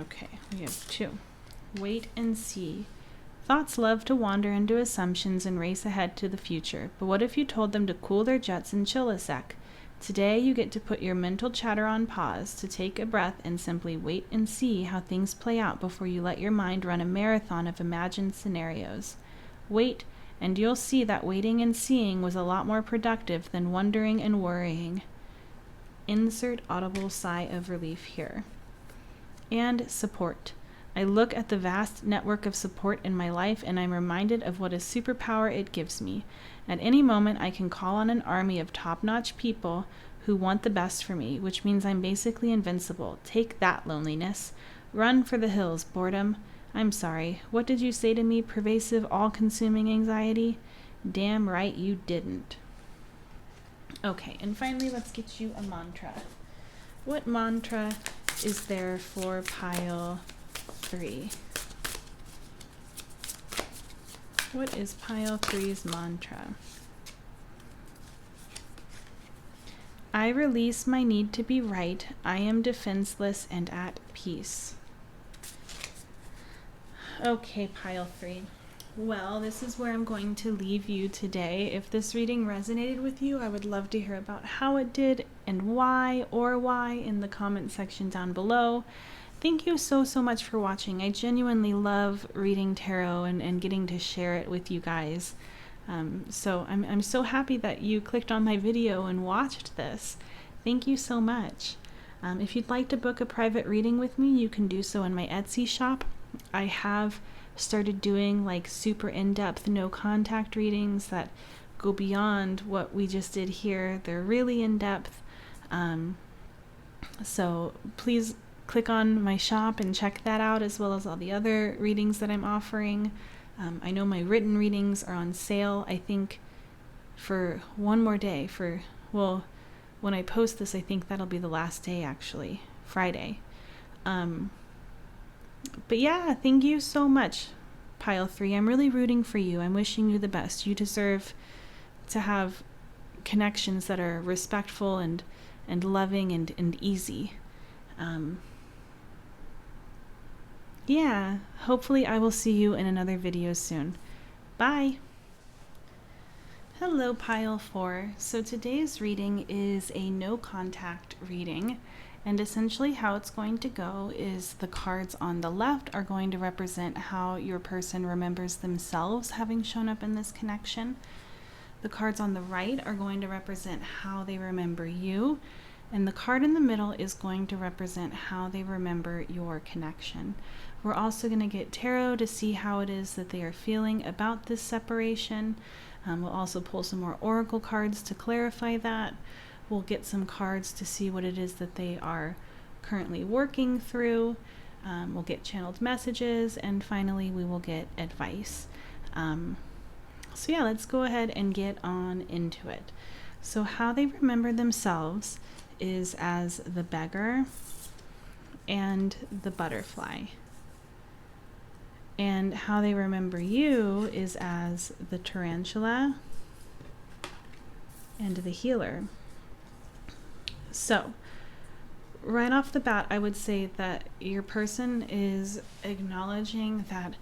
Okay, we have 2. Wait and see. Thoughts love to wander into assumptions and race ahead to the future, but what if you told them to cool their jets and chill a sec? Today you get to put your mental chatter on pause, to take a breath and simply wait and see how things play out before you let your mind run a marathon of imagined scenarios. Wait, and you'll see that waiting and seeing was a lot more productive than wondering and worrying. Insert audible sigh of relief here. And support. I look at the vast network of support in my life and I'm reminded of what a superpower it gives me. At any moment, I can call on an army of top-notch people who want the best for me, which means I'm basically invincible. Take that, loneliness. Run for the hills, boredom. I'm sorry. What did you say to me, pervasive, all-consuming anxiety? Damn right you didn't. Okay, and finally, let's get you a mantra. What mantra is there for pile 3? What is pile 3's mantra? I release my need to be right. I am defenseless and at peace. Okay, pile 3. Well, this is where I'm going to leave you today. If this reading resonated with you, I would love to hear about how it did and why in the comment section down below. Thank you so much for watching. I genuinely love reading tarot and getting to share it with you guys. So I'm so happy that you clicked on my video and watched this. Thank you so much. If you'd like to book a private reading with me, you can do so in my Etsy shop. I have started doing like super in-depth no contact readings that go beyond what we just did here. They're really in-depth. So please click on my shop and check that out, as well as all the other readings that I'm offering. I know my written readings are on sale, I think, for one more day. When I post this, I think that'll be the last day, actually, Friday. But yeah, thank you so much, pile 3. I'm really rooting for you. I'm wishing you the best. You deserve to have connections that are respectful and loving and easy. Yeah, hopefully I will see you in another video soon. Bye! Hello, pile 4. So today's reading is a no contact reading, and essentially how it's going to go is the cards on the left are going to represent how your person remembers themselves having shown up in this connection. The cards on the right are going to represent how they remember you, and the card in the middle is going to represent how they remember your connection. We're also going to get tarot to see how it is that they are feeling about this separation. We'll also pull some more oracle cards to clarify that. We'll get some cards to see what it is that they are currently working through. We'll get channeled messages, and finally we will get advice. So yeah, let's go ahead and get on into it. So how they remember themselves is as the beggar and the butterfly. And how they remember you is as the tarantula and the healer. So, right off the bat, I would say that your person is acknowledging that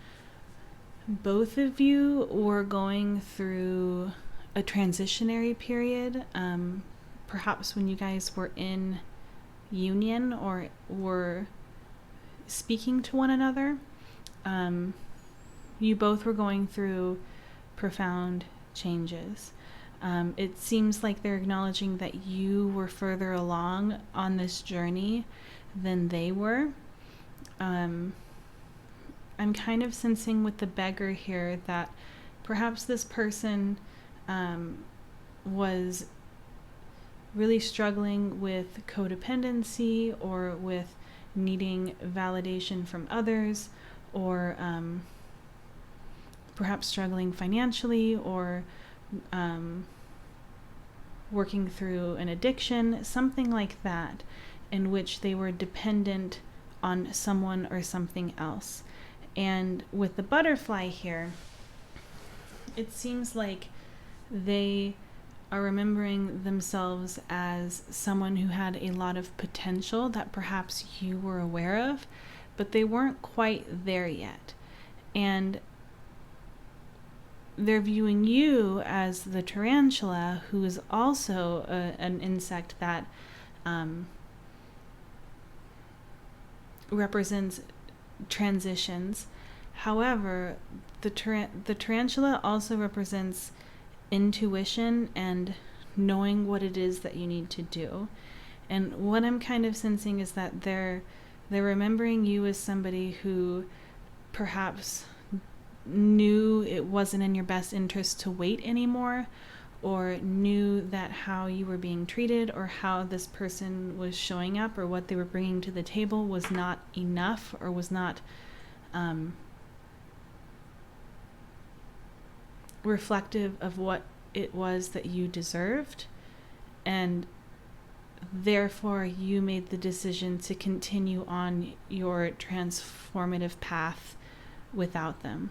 both of you were going through a transitionary period, perhaps when you guys were in union or were speaking to one another. You both were going through profound changes. It seems like they're acknowledging that you were further along on this journey than they were. I'm kind of sensing with the beggar here that perhaps this person was really struggling with codependency or with needing validation from others, or perhaps struggling financially, or working through an addiction, something like that, in which they were dependent on someone or something else. And with the butterfly here, it seems like they are remembering themselves as someone who had a lot of potential that perhaps you were aware of, but they weren't quite there yet. And they're viewing you as the tarantula, who is also an insect that represents transitions. However, the tarantula also represents intuition and knowing what it is that you need to do. And what I'm kind of sensing is that they're remembering you as somebody who perhaps knew it wasn't in your best interest to wait anymore, or knew that how you were being treated or how this person was showing up or what they were bringing to the table was not enough, or was not reflective of what it was that you deserved, and therefore you made the decision to continue on your transformative path without them.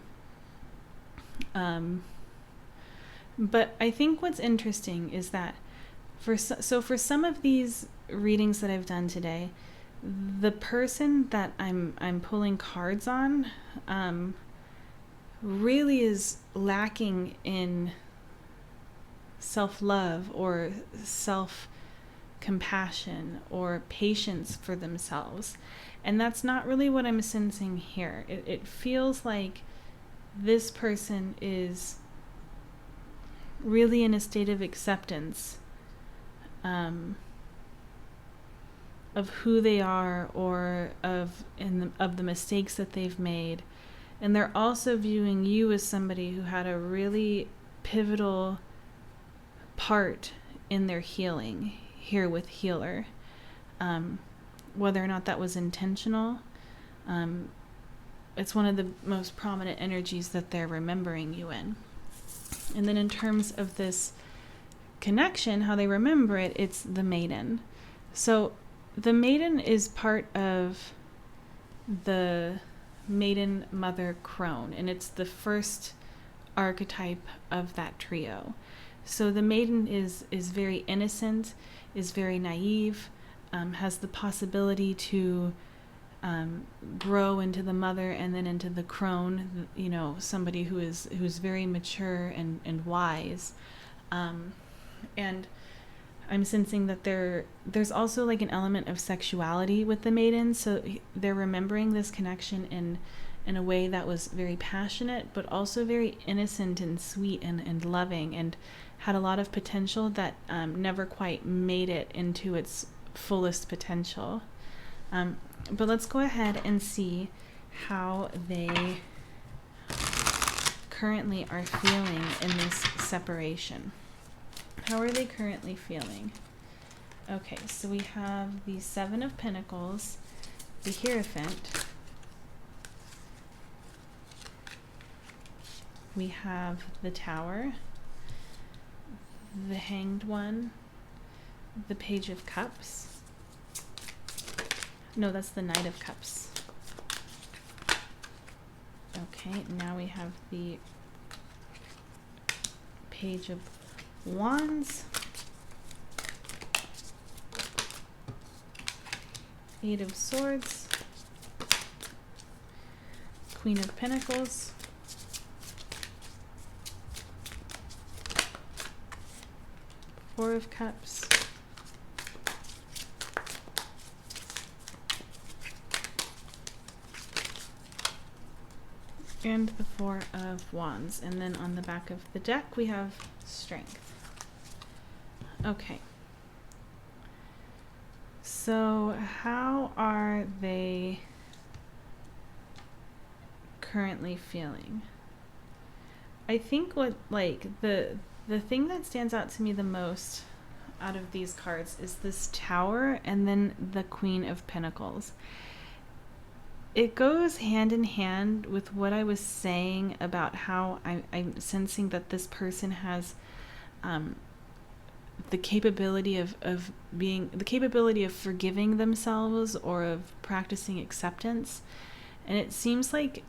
But I think what's interesting is that for some of these readings that I've done today, the person that I'm pulling cards on really is lacking in self-love or self-compassion or patience for themselves. And that's not really what I'm sensing here. It feels like this person is really in a state of acceptance of who they are, or of the mistakes that they've made. And they're also viewing you as somebody who had a really pivotal part in their healing here with healer. Whether or not that was intentional, it's one of the most prominent energies that they're remembering you in. And then in terms of this connection, how they remember it, it's the maiden. So the maiden is part of the maiden mother crone, and it's the first archetype of that trio. So the maiden is very innocent, is very naive, has the possibility to grow into the mother and then into the crone, somebody who's very mature and wise. And I'm sensing that there's also like an element of sexuality with the maiden, so they're remembering this connection in a way that was very passionate, but also very innocent and sweet and loving, and had a lot of potential that never quite made it into its fullest potential. But let's go ahead and see how they currently are feeling in this separation. How are they currently feeling? Okay, so we have the Seven of Pentacles, the Hierophant. We have the Tower, the Hanged One, the Page of Cups. No, that's the Knight of Cups. Okay, now we have the Page of Wands, Eight of Swords, Queen of Pentacles, Four of Cups, and the Four of Wands. And then on the back of the deck we have Strength. Okay. So how are they currently feeling? I think what the thing that stands out to me the most out of these cards is this Tower and then the Queen of Pentacles. It goes hand in hand with what I was saying about how I'm sensing that this person has the capability of forgiving themselves or of practicing acceptance. And it seems like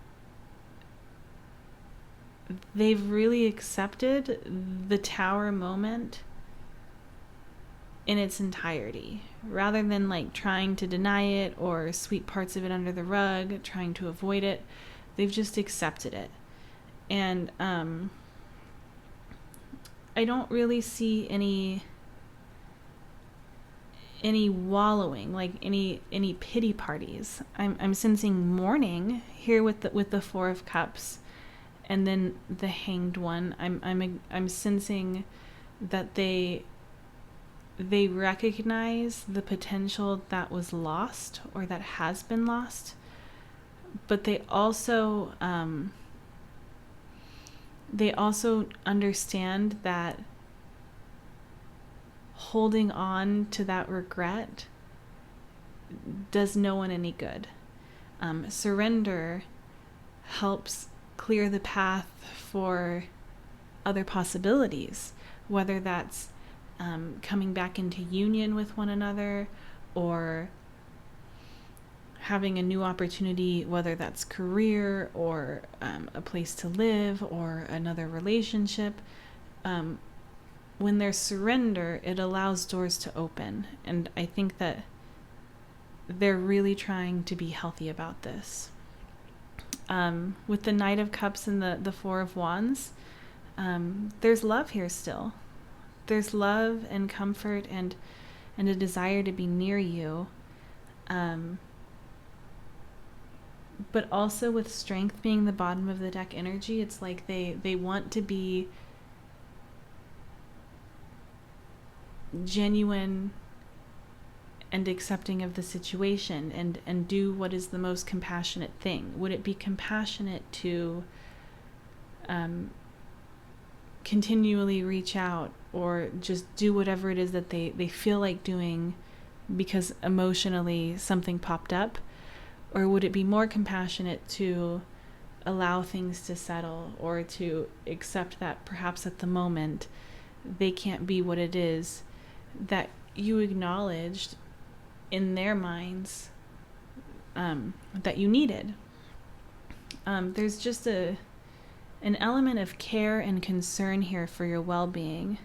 they've really accepted the Tower moment in its entirety, rather than like trying to deny it or sweep parts of it under the rug, trying to avoid it. They've just accepted it. And I don't really see any wallowing, like any pity parties. I'm sensing mourning here with the Four of Cups, and then the Hanged One. I'm sensing that they recognize the potential that was lost or that has been lost, but they also understand that holding on to that regret does no one any good. Surrender helps clear the path for other possibilities, whether that's coming back into union with one another, or having a new opportunity, whether that's career or a place to live or another relationship. When there's surrender, it allows doors to open. And I think that they're really trying to be healthy about this. With the Knight of Cups and the Four of Wands, there's love here still. There's love and comfort and a desire to be near you. But also with Strength being the bottom of the deck energy, it's like they want to be genuine and accepting of the situation and do what is the most compassionate thing. Would it be compassionate to continually reach out or just do whatever it is that they feel like doing because emotionally something popped up? Or would it be more compassionate to allow things to settle, or to accept that perhaps at the moment they can't be what it is that you acknowledged in their minds that you needed? There's just an element of care and concern here for your well-being.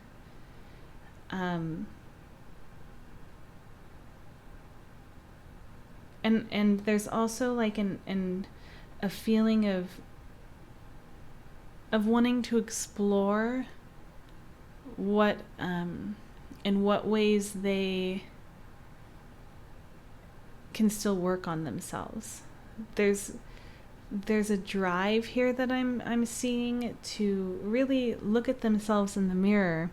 And there's also like a feeling of wanting to explore what in what ways they can still work on themselves. There's a drive here that I'm seeing to really look at themselves in the mirror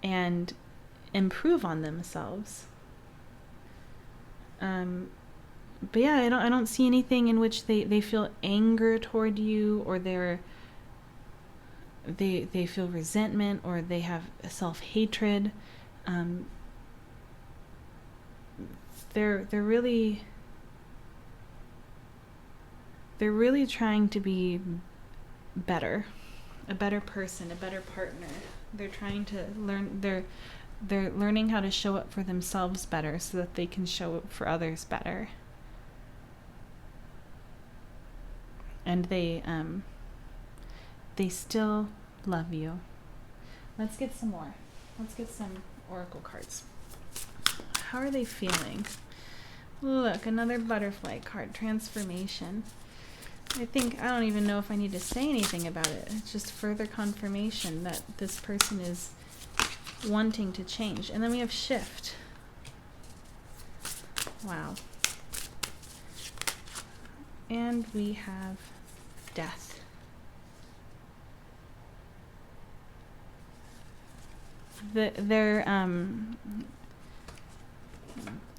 and improve on themselves. But yeah, I don't see anything in which they feel anger toward you, or they feel resentment, or they have self-hatred. They're really trying to be better, a better person, a better partner. They're trying to learn. They're learning how to show up for themselves better so that they can show up for others better. And they still love you. Let's get some more. Let's get some oracle cards. How are they feeling? Look, another butterfly card, transformation. I don't even know if I need to say anything about it. It's just further confirmation that this person is wanting to change. And then we have shift. Wow. And we have death.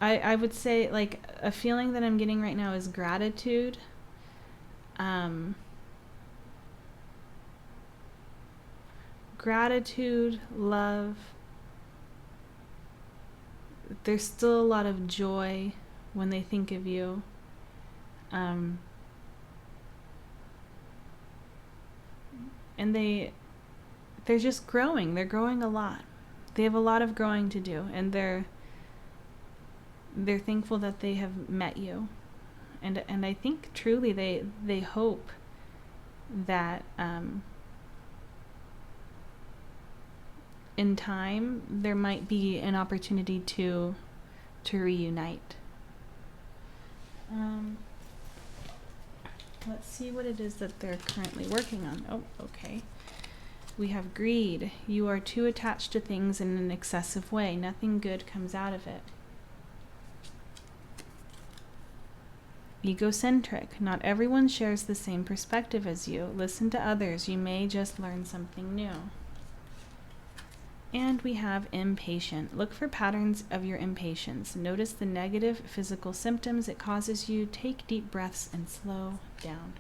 I would say, like, a feeling that I'm getting right now is gratitude. Gratitude, love, there's still a lot of joy when they think of you. And they're just growing. They're growing a lot. They have a lot of growing to do, and they're thankful that they have met you. And I think truly they hope that in time there might be an opportunity to reunite. Let's see what it is that they're currently working on. Oh, okay. We have greed. You are too attached to things in an excessive way. Nothing good comes out of it. Egocentric. Not everyone shares the same perspective as you. Listen to others. You may just learn something new. And we have impatient. Look for patterns of your impatience. Notice the negative physical symptoms it causes you. Take deep breaths and slow down.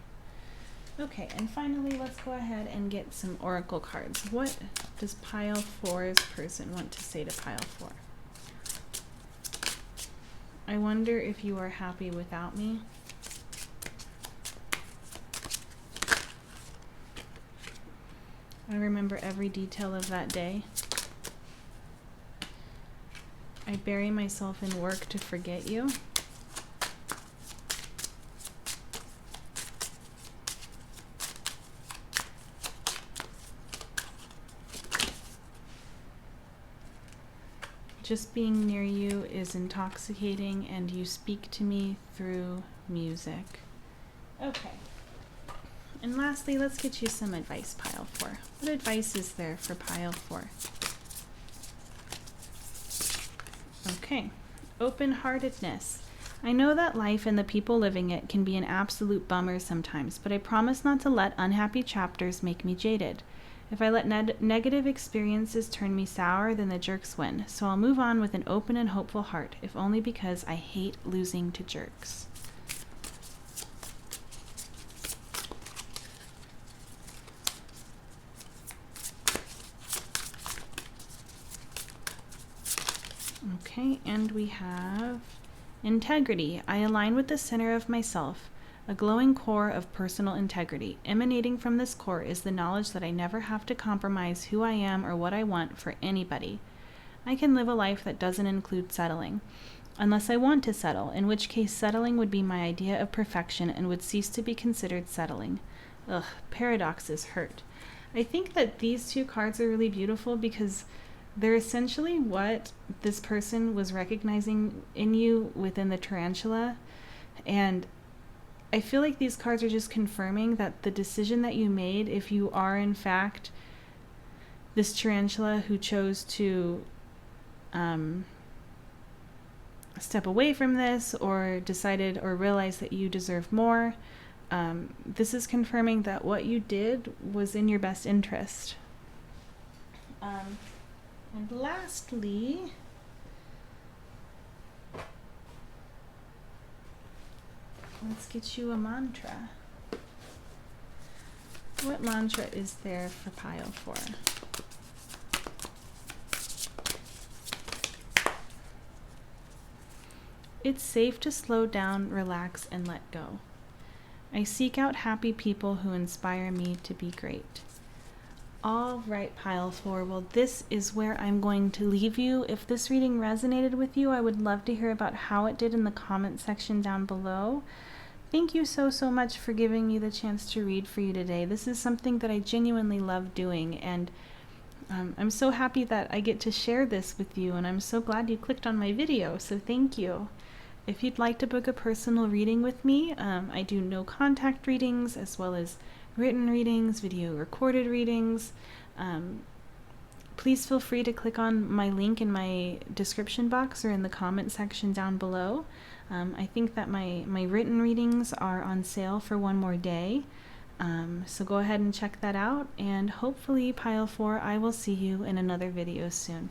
Okay, and finally, let's go ahead and get some oracle cards. What does pile 4's person want to say to pile 4? I wonder if you are happy without me. I remember every detail of that day. I bury myself in work to forget you. Just being near you is intoxicating, and you speak to me through music. Okay. And lastly, let's get you some advice, pile 4. What advice is there for pile 4? Okay. Open-heartedness. I know that life and the people living it can be an absolute bummer sometimes, but I promise not to let unhappy chapters make me jaded. If I let negative experiences turn me sour, then the jerks win. So I'll move on with an open and hopeful heart, if only because I hate losing to jerks. Okay, and we have integrity. I align with the center of myself, a glowing core of personal integrity. Emanating from this core is the knowledge that I never have to compromise who I am or what I want for anybody. I can live a life that doesn't include settling, unless I want to settle, in which case settling would be my idea of perfection and would cease to be considered settling. Ugh, paradoxes hurt. I think that these two cards are really beautiful because they're essentially what this person was recognizing in you within the tarantula. And I feel like these cards are just confirming that the decision that you made, if you are in fact this tarantula who chose to step away from this, or decided or realized that you deserve more, this is confirming that what you did was in your best interest. And lastly, let's get you a mantra. What mantra is there for pile 4? It's safe to slow down, relax, and let go. I seek out happy people who inspire me to be great. All right, pile 4. Well, this is where I'm going to leave you. If this reading resonated with you, I would love to hear about how it did in the comment section down below. Thank you so much for giving me the chance to read for you today. This is something that I genuinely love doing, and I'm so happy that I get to share this with you, and I'm so glad you clicked on my video, so thank you. If you'd like to book a personal reading with me, I do no contact readings as well as written readings, video recorded readings. Please feel free to click on my link in my description box or in the comment section down below. I think that my written readings are on sale for one more day. So go ahead and check that out, and hopefully, pile 4, I will see you in another video soon.